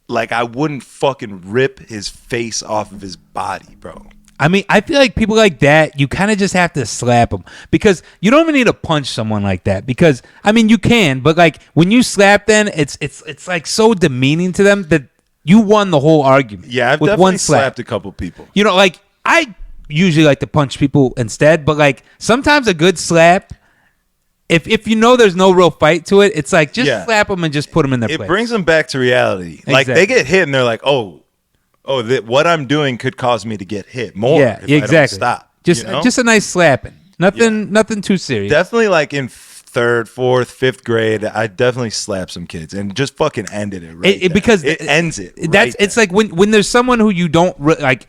Like I wouldn't fucking rip his face off of his body, bro.
I mean, I feel like people like that, you kind of just have to slap them because you don't even need to punch someone like that because, I mean, you can, but like when you slap them, it's like so demeaning to them that you won the whole argument.
Yeah, I've
with
definitely
one slap.
Slapped a couple people.
You know, like I usually like to punch people instead, but like sometimes a good slap, if you know there's no real fight to it, it's like just slap them and just put them in their place.
It brings them back to reality. Exactly. Like they get hit and they're like, what I'm doing could cause me to get hit more if I don't stop.
Just a nice slapping. Nothing too serious.
Definitely like in third, fourth, fifth grade, I definitely slapped some kids and just fucking ended it right
because
it ends it.
That's it's like when there's someone who you don't like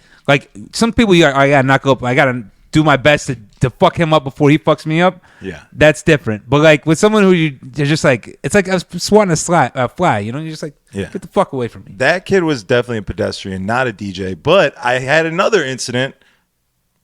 some people I gotta knock up. I gotta do my best to fuck him up before he fucks me up.
Yeah,
that's different. But like with someone who you're just like, it's like I was swatting a fly. You know, you're just like, get the fuck away from me.
That kid was definitely a pedestrian, not a DJ. But I had another incident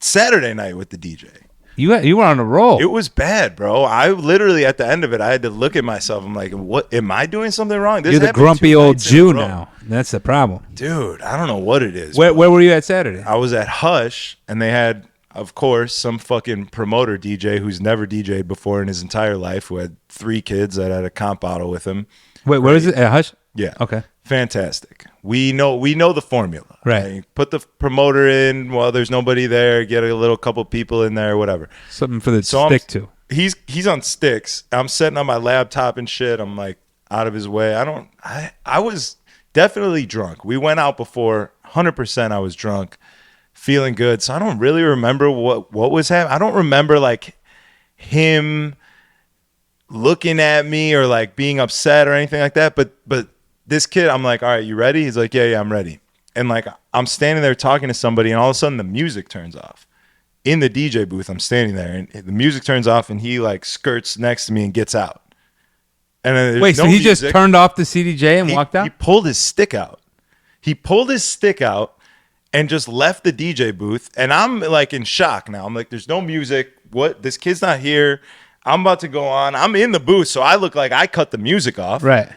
Saturday night with the DJ.
You were on a roll.
It was bad, bro. I literally at the end of it, I had to look at myself. I'm like, what? Am I doing something wrong?
You're the grumpy old Jew now. That's the problem,
dude. I don't know what it is.
Where were you at Saturday?
I was at Hush, and they had, of course, some fucking promoter DJ who's never DJ'd before in his entire life, who had 3 kids that had a comp auto with him.
Wait, where is it? At Hush?
Yeah.
Okay.
Fantastic. We know the formula.
Right.
You put the promoter in while there's nobody there, get a little couple people in there, whatever.
Something for the stick to.
He's on sticks. I'm setting on my laptop and shit. I'm like out of his way. I was definitely drunk. We went out before, 100% I was drunk, feeling good. So I don't really remember what was happening. I don't remember like him looking at me or like being upset or anything like that. But this kid, I'm like, all right, you ready? He's like, yeah, I'm ready. And like, I'm standing there talking to somebody, and all of a sudden the music turns off. In the DJ booth, I'm standing there, and the music turns off, and he like skirts next to me and gets out. And then
wait, so he just turned off the CDJ and walked out?
He pulled his stick out. And just left the DJ booth. And I'm like in shock now. I'm like, there's no music. What? This kid's not here. I'm about to go on. I'm in the booth, so I look like I cut the music off.
Right.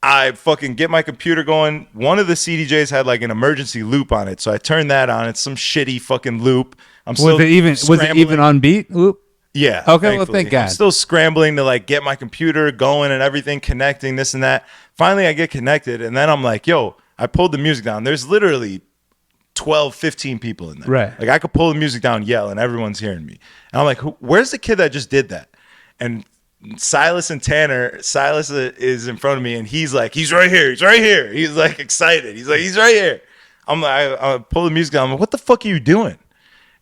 I fucking get my computer going. One of the CDJs had like an emergency loop on it, so I turned that on. It's some shitty fucking loop. Was it
even on beat loop?
Yeah.
Okay, thankfully. Well, thank God.
I'm still scrambling to like get my computer going and everything, connecting this and that. Finally, I get connected, and then I'm like, yo, I pulled the music down. There's literally 12, 15 people in there.
Right.
Like I could pull the music down, yell, and everyone's hearing me. And I'm like, where's the kid that just did that? And Silas and Tanner, Silas is in front of me, and he's like, he's right here. He's like excited. He's like, he's right here. I'm like, I pull the music down. I'm like, what the fuck are you doing?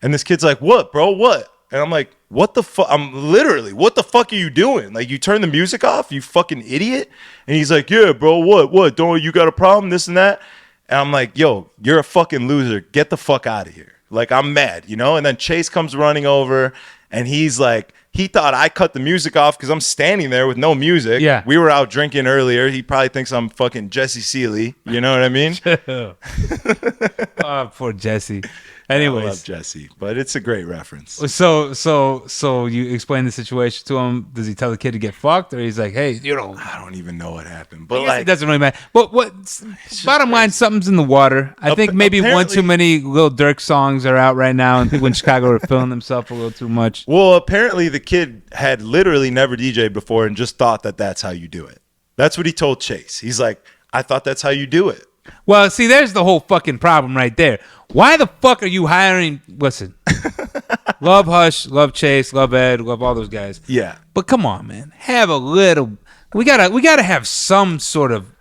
And this kid's like, what, bro? What? And I'm like, what the fuck? I'm literally, what the fuck are you doing? Like, you turn the music off, you fucking idiot? And he's like, yeah, bro, what? Don't you got a problem? This and that? And I'm like, yo, you're a fucking loser. Get the fuck out of here. Like, I'm mad, you know? And then Chase comes running over, and he's like, he thought I cut the music off because I'm standing there with no music.
Yeah.
We were out drinking earlier. He probably thinks I'm fucking Jesse Seeley. You know what I mean?
Oh, poor Jesse. Anyways.
I love Jesse, but it's a great reference.
So you explain the situation to him. Does he tell the kid to get fucked, or he's like, hey, you know?
I don't even know what happened, but
like, it doesn't really matter. But bottom line, something's in the water. I think maybe one too many Lil Durk songs are out right now, and people in Chicago are feeling themselves a little too much.
Well, apparently the kid had literally never DJed before and just thought that that's how you do it. That's what he told Chase. He's like, I thought that's how you do it.
Well, see, there's the whole fucking problem right there. Why the fuck are you hiring? Listen, love Hush, love Chase, love Ed, love all those guys.
Yeah,
but come on, man, have a little. We gotta have some sort of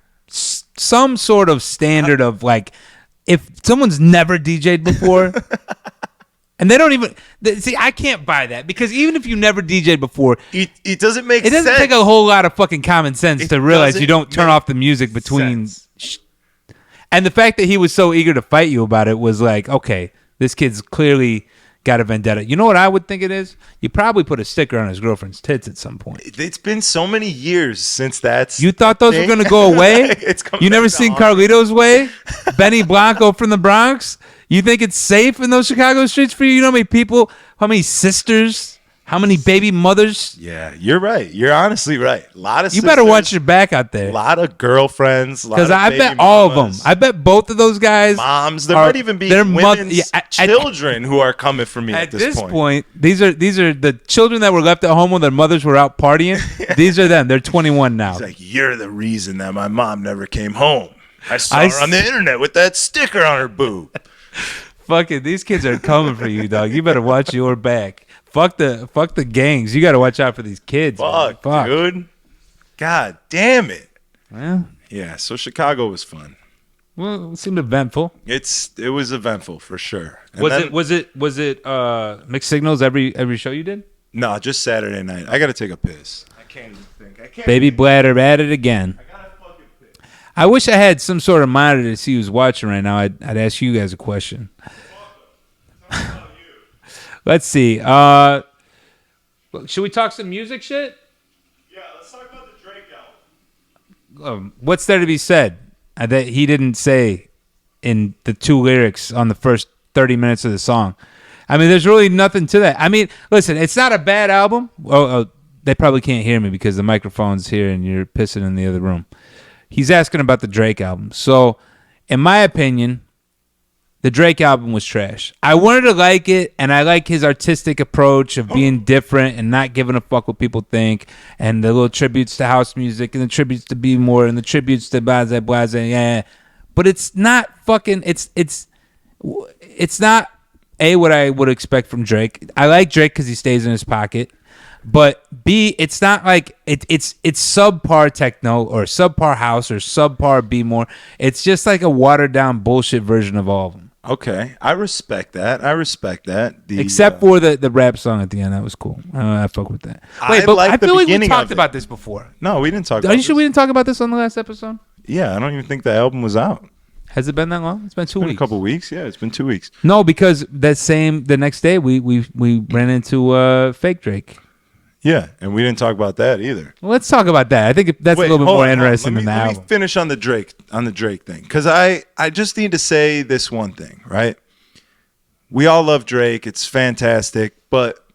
standard of like, if someone's never DJ'd before. And they don't even see. I can't buy that, because even if you never DJ'd before,
it doesn't make sense.
It doesn't take a whole lot of fucking common sense to realize you don't turn off the music between. And the fact that he was so eager to fight you about it was like, okay, this kid's clearly got a vendetta. You know what I would think it is? You probably put a sticker on his girlfriend's tits at some point.
It's been so many years since that's.
You thought those were going to go away? You never seen Carlito's Way? Benny Blanco from the Bronx? You think it's safe in those Chicago streets for you? You know how many people, how many sisters, how many baby mothers?
Yeah, you're right. You're honestly right. A lot of
You better watch your back out there.
A lot of girlfriends.
Because I bet all of them. I bet both of those guys.
Moms. There might even be women's children who are coming for me at this point.
These are the children that were left at home when their mothers were out partying. These are them. They're 21 now.
It's like, you're the reason that my mom never came home. I saw her on the internet with that sticker on her boob.
Fuck it. These kids are coming for you, dog. You better watch your back. Fuck the gangs. You got to watch out for these kids.
Fuck, dude. God damn it.
Well,
yeah. So Chicago was fun.
Well, it seemed eventful.
It was eventful for sure. And
was it mixed signals every show you did?
No, just Saturday night. I got to take a piss. can't even think. I can't.
Baby Bladder at it again.
I gotta fucking pick.
I wish I had some sort of monitor to see who's watching right now. I'd ask you guys a question. Let's see. Should we talk some music shit?
Yeah, let's talk about the Drake album.
What's there to be said that he didn't say in the 2 lyrics on the first 30 minutes of the song? I mean, there's really nothing to that. I mean, listen, it's not a bad album. They probably can't hear me because the microphone's here and you're pissing in the other room. He's asking about the Drake album. So, in my opinion, the Drake album was trash. I wanted to like it, and I like his artistic approach of being different and not giving a fuck what people think, and the little tributes to house music and the tributes to Be More and the tributes to Blase Blase. Yeah, but it's not fucking. It's not what I would expect from Drake. I like Drake because he stays in his pocket. But B, it's not like it's subpar techno or subpar house or subpar Be More. It's just like a watered down bullshit version of all of them.
Okay, I respect that.
Except for the rap song at the end, that was cool. I fuck with that. Wait, but I feel like we talked about this before.
No, we didn't talk.
Are you sure we didn't talk about this on the last episode?
Yeah, I don't even think the album was out.
Has it been that long? It's been 2 weeks.
A couple weeks. Yeah, it's been 2 weeks.
No, because the next day we ran into fake Drake.
Yeah, and we didn't talk about that either.
Well, let's talk about that. I think that's a little bit more interesting than the album.
Let me finish on the Drake thing, because I just need to say this one thing, right? We all love Drake. It's fantastic, but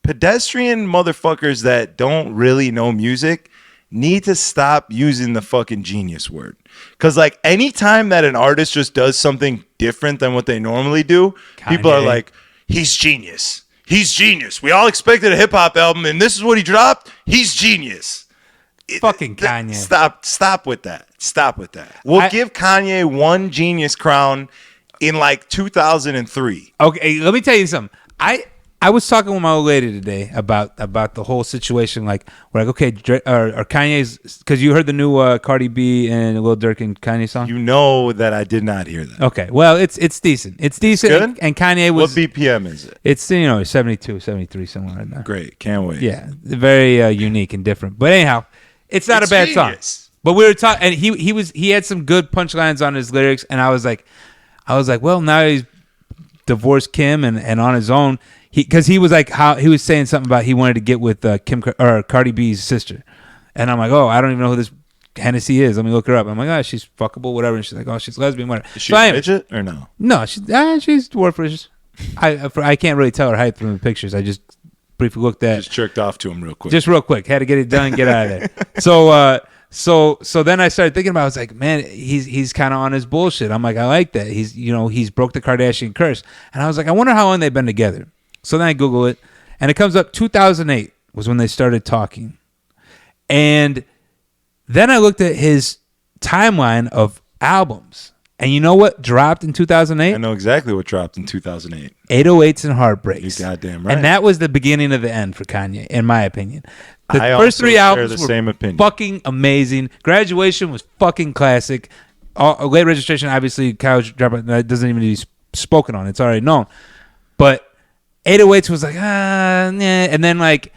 pedestrian motherfuckers that don't really know music need to stop using the fucking genius word. Because like anytime that an artist just does something different than what they normally do, people are like, he's genius. He's genius. We all expected a hip-hop album, and this is what he dropped. He's genius.
Fucking Kanye.
Stop with that. Stop with that. We'll give Kanye one genius crown in like 2003.
Okay, let me tell you something. I was talking with my old lady today about the whole situation. Like, we're like, okay, or Kanye's, because you heard the new Cardi B and Lil Durk and Kanye song.
You know that I did not hear that.
Okay, well, it's decent. It's decent.
Good?
And Kanye was.
What BPM is it?
It's 72, 73, somewhere right now.
Great, can't wait.
Yeah, very unique and different. But anyhow, it's not a bad song. But we were talking, and he had some good punchlines on his lyrics, and I was like, well, now he's divorced Kim and on his own. Because he was like, how he was saying something about he wanted to get with Cardi B's sister, and I'm like, oh, I don't even know who this Hennessy is. Let me look her up. I'm like, oh, she's fuckable, whatever. And she's like, oh, she's lesbian, whatever.
Is she a midget or no?
No, she's dwarfish. I can't really tell her height from the pictures. I just briefly looked at.
Just jerked off to him real quick.
Just real quick. Had to get it done, get out of there. So then I started thinking about it. I was like, man, he's kind of on his bullshit. I'm like, I like that. He's broke the Kardashian curse. And I was like, I wonder how long they've been together. So then I Google it, and it comes up 2008 was when they started talking. And then I looked at his timeline of albums. And you know what dropped in 2008?
I know exactly what dropped in 2008.
808s and Heartbreaks.
You're goddamn right.
And that was the beginning of the end for Kanye, in my opinion. The
I
first
also
3 albums
share the
were
same opinion.
fucking amazing. Graduation was fucking classic. Late Registration, obviously, College Dropout, that doesn't even need to be spoken on. It's already known. But 808s was like, nah. And then like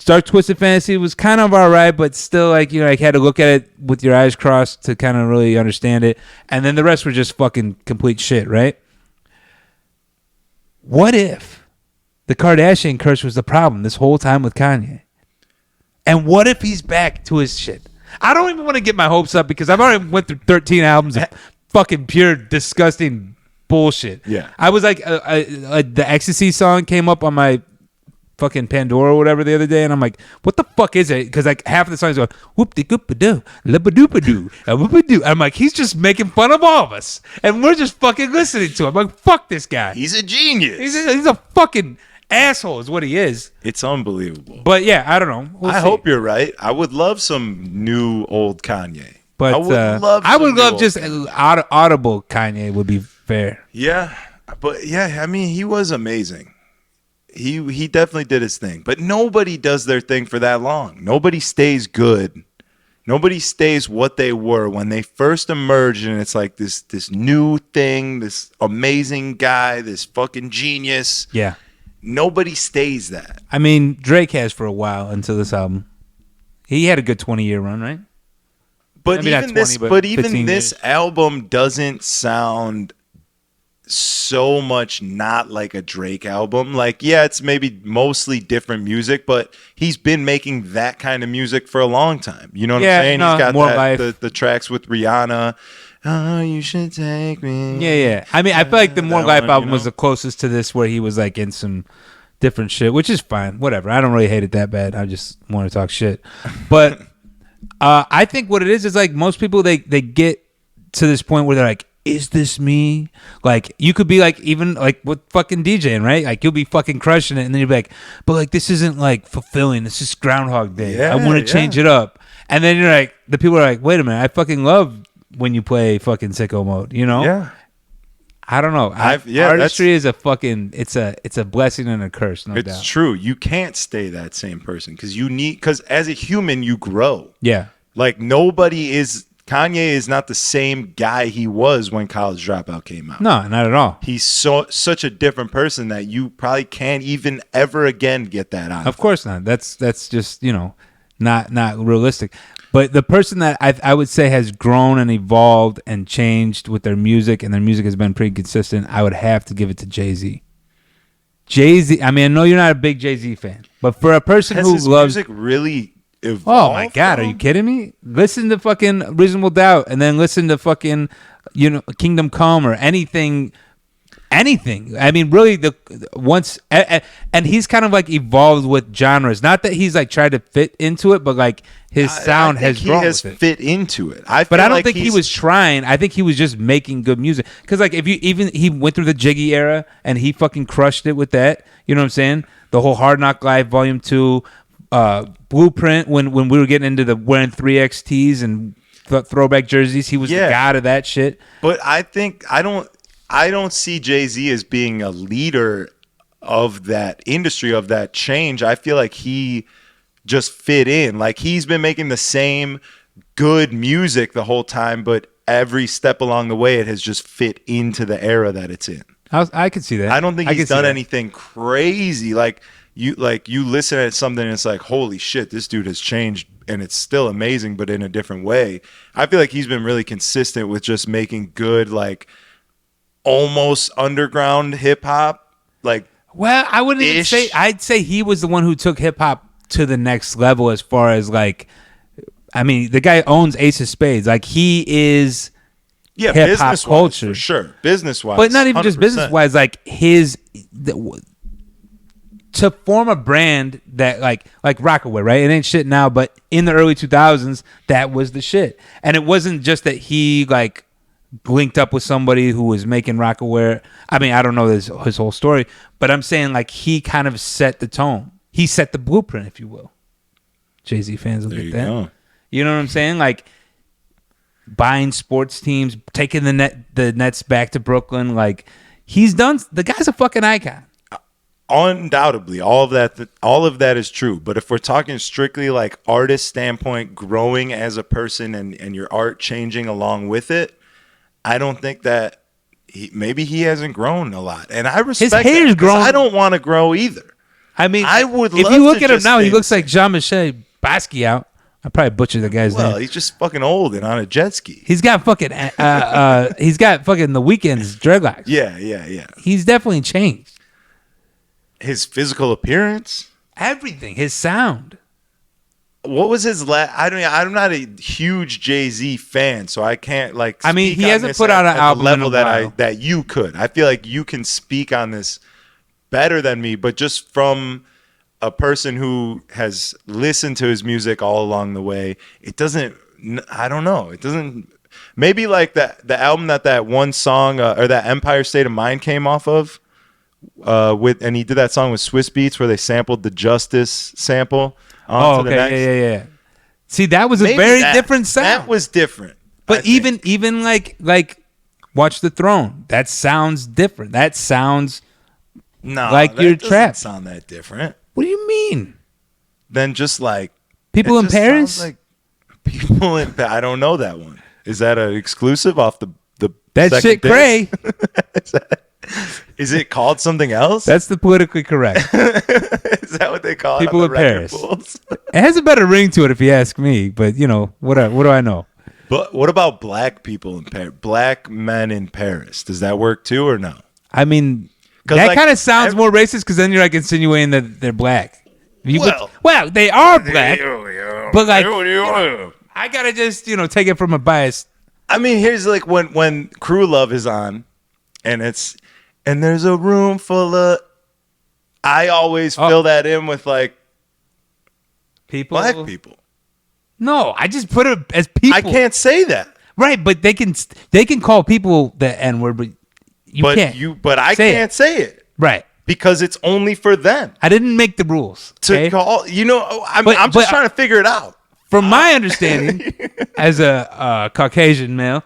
Dark Twisted Fantasy was kind of all right, but still like, you had to look at it with your eyes crossed to kind of really understand it. And then the rest were just fucking complete shit, right? What if the Kardashian curse was the problem this whole time with Kanye? And what if he's back to his shit? I don't even want to get my hopes up because I've already went through 13 albums of fucking pure disgusting bullshit.
Yeah.
I was like, the Ecstasy song came up on my fucking Pandora or whatever the other day, and I'm like, what the fuck is it? Because like half of the songs go whoop de goop a doo, lip a doop a doo, whoop a doo. I'm like, he's just making fun of all of us, and we're just fucking listening to him. I'm like, fuck this guy.
He's a genius.
He's a fucking asshole, is what he is.
It's unbelievable.
But yeah, I don't know. We'll
I
see.
hope you're right. I would love some new old Kanye.
But I would love just audible Kanye would be fair.
Yeah, but yeah, I mean, he was amazing. He definitely did his thing. But nobody does their thing for that long. Nobody stays good. Nobody stays what they were when they first emerged, and it's like this new thing, this amazing guy, this fucking genius.
Yeah.
Nobody stays that.
I mean, Drake has for a while until this album. He had a good 20-year run, right?
But
maybe
even
20, but
even this
years.
album doesn't sound so much not like a Drake album. Like, yeah, it's maybe mostly different music, but he's been making that kind of music for a long time. You know what I'm saying? He's got
more life.
The tracks with Rihanna. Oh, you should take me.
Yeah. I mean, I feel like the More Life
one,
album was the closest to this, where he was like in some different shit, which is fine. Whatever. I don't really hate it that bad. I just want to talk shit. But I think what it is like most people, they get to this point where they're like, is this me? Like, you could be like, even like with fucking DJing, right? Like, you'll be fucking crushing it, and then you'll be like, but like, this isn't like fulfilling. It's just Groundhog Day.
Yeah,
I want to change it up. And then you're like, the people are like, wait a minute, I fucking love when you play fucking Sicko Mode, you know?
Yeah.
I don't know. Artistry is a fucking, it's a blessing and a curse, no doubt.
It's true. You can't stay that same person because as a human, you grow.
Yeah.
Like, Kanye is not the same guy he was when College Dropout came out.
No, not at all.
He's such a different person that you probably can't even ever again get that out.
Of course not. That's just, not realistic. But the person that I would say has grown and evolved and changed with their music, and their music has been pretty consistent, I would have to give it to Jay-Z. Jay-Z, I mean, I know you're not a big Jay-Z fan, but for a person who loves
music really evolved.
Oh my God, are you kidding me? Listen to fucking Reasonable Doubt, and then listen to fucking, Kingdom Come or anything. I mean, really, and he's kind of like evolved with genres. Not that he's like tried to fit into it, but like his sound has grown.
He has fit into it.
But I don't think he was trying. I think he was just making good music. Because like he went through the Jiggy era and he fucking crushed it with that. You know what I'm saying? The whole Hard Knock Life Volume 2, Blueprint. When we were getting into the wearing 3XTs and throwback jerseys, he was the god of that shit.
But I don't see Jay-Z as being a leader of that industry, of that change. I feel like he just fit in. Like, he's been making the same good music the whole time, but every step along the way, it has just fit into the era that it's in.
I could see that.
I don't think he's done anything crazy. Like you listen at something and it's like, holy shit, this dude has changed, and it's still amazing, but in a different way. I feel like he's been really consistent with just making good, like, almost underground hip hop. Like,
well, I wouldn't even say. I'd say he was the one who took hip hop to the next level, as far as like, I mean, the guy owns Ace of Spades. Like, he is hip hop culture,
for sure, business wise,
but not even 100%. Just business wise. Like to form a brand that like Rockaway, right? It ain't shit now, but in the early 2000s, that was the shit. And it wasn't just that he like linked up with somebody who was making Rockaway. I mean, I don't know his whole story, but I'm saying like he kind of set the tone. He set the blueprint, if you will. Jay-Z fans will get that. Go. You know what I'm saying? Like buying sports teams, taking the Nets back to Brooklyn. Like, he's done. The guy's a fucking icon.
Undoubtedly, all of that is true. But if we're talking strictly like artist standpoint, growing as a person and your art changing along with it, I don't think that maybe he hasn't grown a lot. And I respect his hair's grown. I don't want to grow either.
I mean,
I would.
If you look at him now, he looks like Jean-Michel Basquiat. I probably butchered the guy's name.
Well, he's just fucking old and on a jet ski.
He's got fucking The Weeknd's dreadlocks.
Yeah.
He's definitely changed.
His physical appearance,
everything, his sound.
What was his last? I'm not a huge Jay-Z fan, so I can't like.
I mean, he hasn't put out an album
level that you could. I feel like you can speak on this better than me, but just from a person who has listened to his music all along the way, it doesn't. I don't know. It doesn't. Maybe like the album that one song or that Empire State of Mind came off of. And he did that song with Swiss Beats where they sampled the Justice sample.
Yeah. See, that was a very different sound.
That was different.
But even like Watch the Throne, that sounds different. That sounds like you're trapped.
Sound that different?
What do you mean?
Then just like
People in Paris?
Like People in Paris. I don't know that one. Is that an exclusive off the
that shit cray?
Is it called something else?
That's the politically correct.
Is that what they call
people
it?
in Paris. It has a better ring to it if you ask me, but what do I know?
But what about black people in Paris? Black men in Paris. Does that work too or no?
I mean, that kind of sounds more racist because then you're like insinuating that they're black. Well, they are black, but like I gotta just take it from a bias.
I mean, here's like when Crew Love is on, and there's a room full of. I always fill that in with like
people,
black people.
No, I just put it as people.
I can't say that.
Right, but they can call people the N-word, but you can't.
But I can't say it.
Right.
Because it's only for them.
I didn't make the rules.
To call, I'm just trying to figure it out.
From my understanding, as a Caucasian male,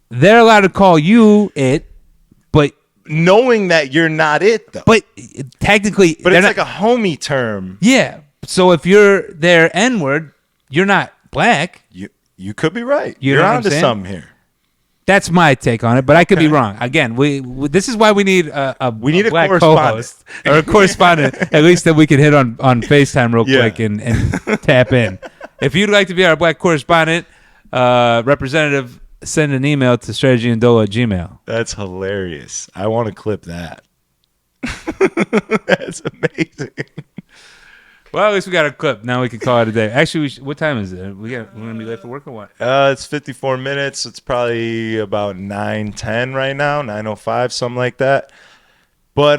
they're allowed to call you it, but
knowing that you're not it, though.
But technically,
but it's like a homie term.
Yeah. So if you're their N-word, you're not black.
You could be right.
You're
onto something here.
That's my take on it, but I could be wrong. Again, we this is why we need a black co-host or a correspondent, at least that we can hit on FaceTime real quick and tap in. If you'd like to be our black correspondent, representative, send an email to strategyandolo@gmail.com.
That's hilarious. I want to clip that. That's amazing.
Well, at least we got a clip. Now we can call it a day. Actually, what time is it? We're gonna be late for work or what?
It's 54 minutes. It's probably about 9:10 right now, 9:05, something like that. But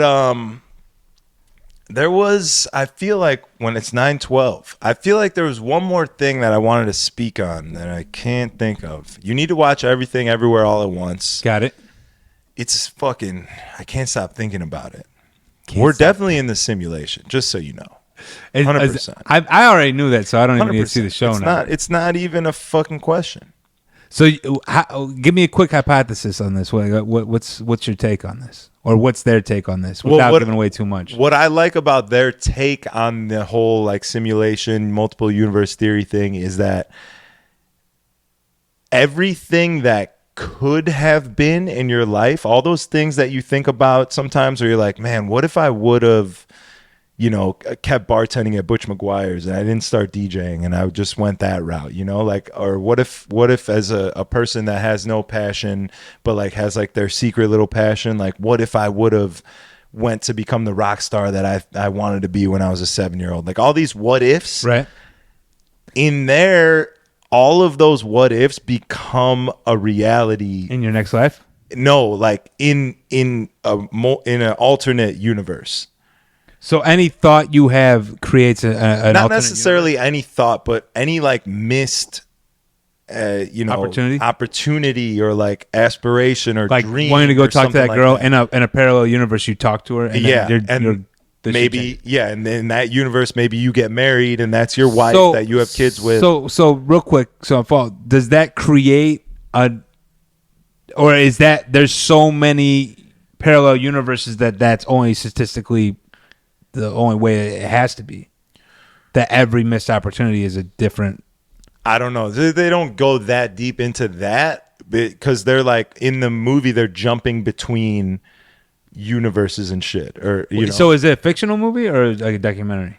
there was. I feel like when it's 9:12, I feel like there was one more thing that I wanted to speak on that I can't think of. You need to watch Everything Everywhere All at Once.
Got it.
It's fucking. I can't stop thinking about it. We're definitely in the simulation, just so you know. 100%.
I already knew that, so I don't even need to see the show now.
It's not even a fucking question.
So, give me a quick hypothesis on this. What's your take on this, or what's their take on this, without giving away too much?
What I like about their take on the whole like simulation, multiple universe theory thing is that everything that could have been in your life, all those things that you think about sometimes, where you're like, man, what if I would have, kept bartending at Butch McGuire's and I didn't start DJing and I just went that route, like, or what if as a person that has no passion, but like has like their secret little passion, like what if I would have went to become the rock star that I wanted to be when I was a 7-year-old, like all these what ifs,
right?
In there, all of those what ifs become a reality
in your next life.
No, like in an alternate universe.
So any thought you have creates an
not necessarily any thought, but any like missed, opportunity or like aspiration or
like
dream,
wanting to go talk to that girl in a parallel universe. You talk to her, and
maybe and in that universe, maybe you get married, and that's your wife that you have kids with.
So real quick, does that create or is that there's so many parallel universes that's only statistically the only way it has to be, that every missed opportunity is a different.
I don't know. They don't go that deep into that because they're like in the movie they're jumping between universes and shit. Or
So is it a fictional movie or like a documentary?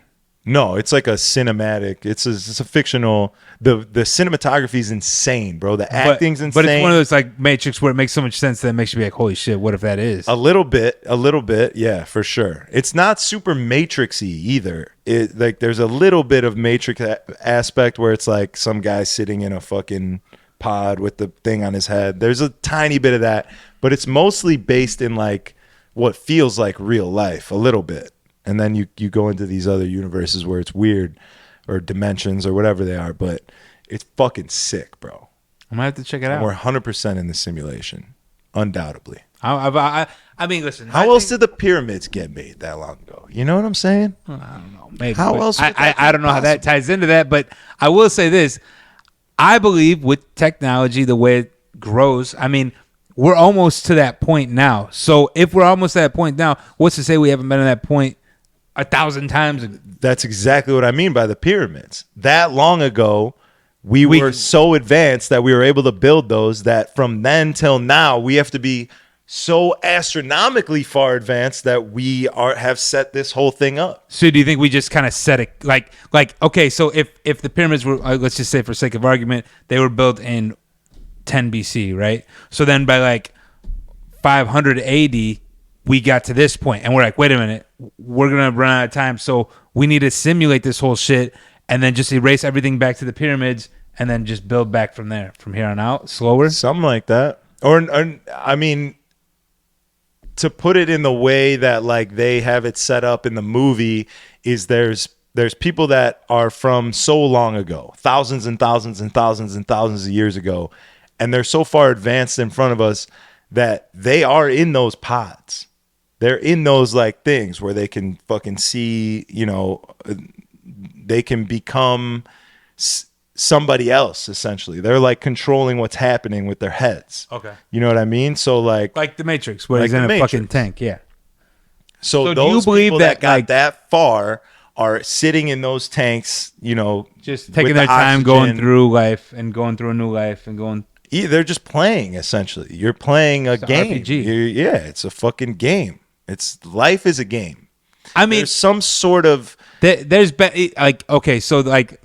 No, it's like a cinematic. It's a fictional. The cinematography is insane, bro. The acting's insane.
But it's one of those like Matrix where it makes so much sense that it makes you be like, holy shit, what if that is?
A little bit, yeah, for sure. It's not super Matrix-y either. It like there's a little bit of Matrix aspect where it's like some guy sitting in a fucking pod with the thing on his head. There's a tiny bit of that, but it's mostly based in like what feels like real life, a little bit. And then you go into these other universes where it's weird or dimensions or whatever they are, but it's fucking sick, bro.
I might have to check it out.
We're 100% in the simulation, undoubtedly.
I mean, listen.
How else did the pyramids get made that long ago? You know what I'm saying?
I don't know. Maybe.
How else?
I don't know how that ties into that, but I will say this. I believe with technology, the way it grows, I mean, we're almost to that point now. So if we're almost to that point now, what's to say we haven't been at that point 1,000 times?
That's exactly what I mean by the pyramids. That long ago, we were so advanced that we were able to build those, that from then till now, we have to be so astronomically far advanced that we have set this whole thing up.
So do you think we just kind of set it like okay, so if the pyramids were, let's just say for sake of argument, they were built in 10 BC, right? So then by like 500 AD, we got to this point and we're like, wait a minute, we're going to run out of time. So we need to simulate this whole shit and then just erase everything back to the pyramids and then just build back from there, from here on out, slower.
Something like that. Or I mean, to put it in the way that like they have it set up in the movie is there's people that are from so long ago, thousands and thousands and thousands and thousands of years ago, and they're so far advanced in front of us that they are in those pods. They're in those like things where they can fucking see, you know, they can become somebody else essentially. They're like controlling what's happening with their heads.
Okay.
You know what I mean? So like
the Matrix, where he's in a fucking tank, yeah.
So those
do you believe
people that got that far are sitting in those tanks, you know,
just taking their time going through life and going through a new life and going.
They're just playing essentially. You're playing a game.
RPG.
It's a fucking game. Life is a game.
I mean,
there's some sort of
like okay, so like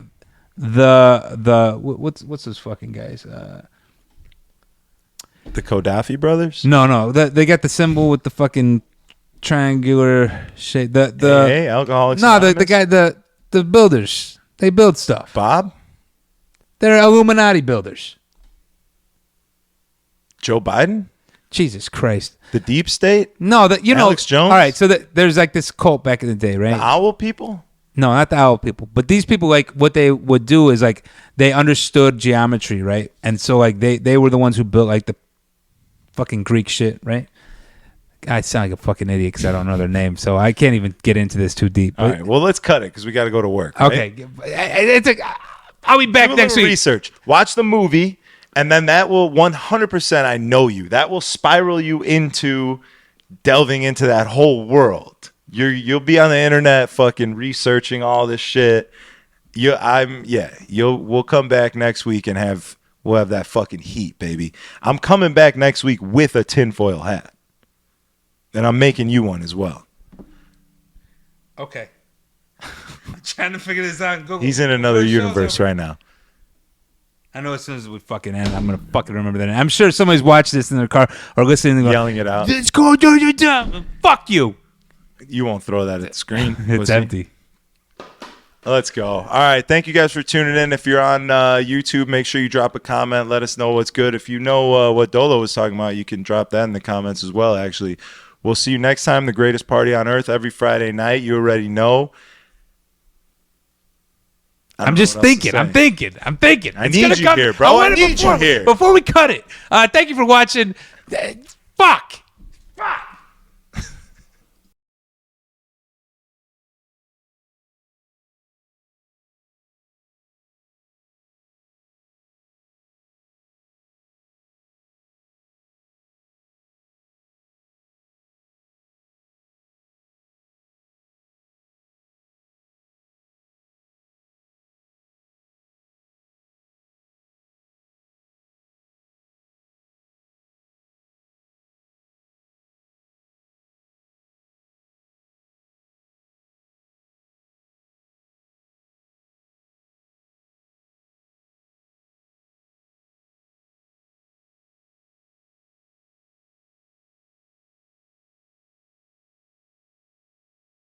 the what's those fucking guys?
The Gaddafi brothers?
No, they got the symbol with the fucking triangular shape. The
Alcoholics.
No, the guy the builders. They build stuff.
Bob?
They're Illuminati builders.
Joe Biden?
Jesus Christ.
The deep state?
No,
Alex Jones?
All right, so there's like this cult back in the day, right?
The owl people?
No, not the owl people. But these people, like, what they would do is, like, they understood geometry, right? And so, like, they were the ones who built, like, the fucking Greek shit, right? I sound like a fucking idiot because I don't know their name, so I can't even get into this too deep.
All right, well, let's cut it because we got to go to work. Right?
Okay. I'll be back next week.
Research. Watch the movie, and then that will 100%, I know you, that will spiral you into delving into that whole world. You'll be on the internet fucking researching all this shit. We'll come back next week and we'll have that fucking heat, baby. I'm coming back next week with a tinfoil hat. And I'm making you one as well.
Okay. I'm trying to figure this out.
He's in another universe right now.
I know as soon as we fucking end, I'm going to fucking remember that. I'm sure somebody's watching this in their car or listening.
Yelling it out.
Let's go do your job. Fuck you.
You won't throw that at the screen.
It's empty.
Let's go. All right. Thank you guys for tuning in. If you're on YouTube, make sure you drop a comment. Let us know what's good. If you know what Dolo was talking about, you can drop that in the comments as well, actually. We'll see you next time. The greatest party on earth every Friday night. You already know.
I'm just thinking. I'm thinking.
I need you here, bro. I need you here.
Before we cut it, thank you for watching. Fuck.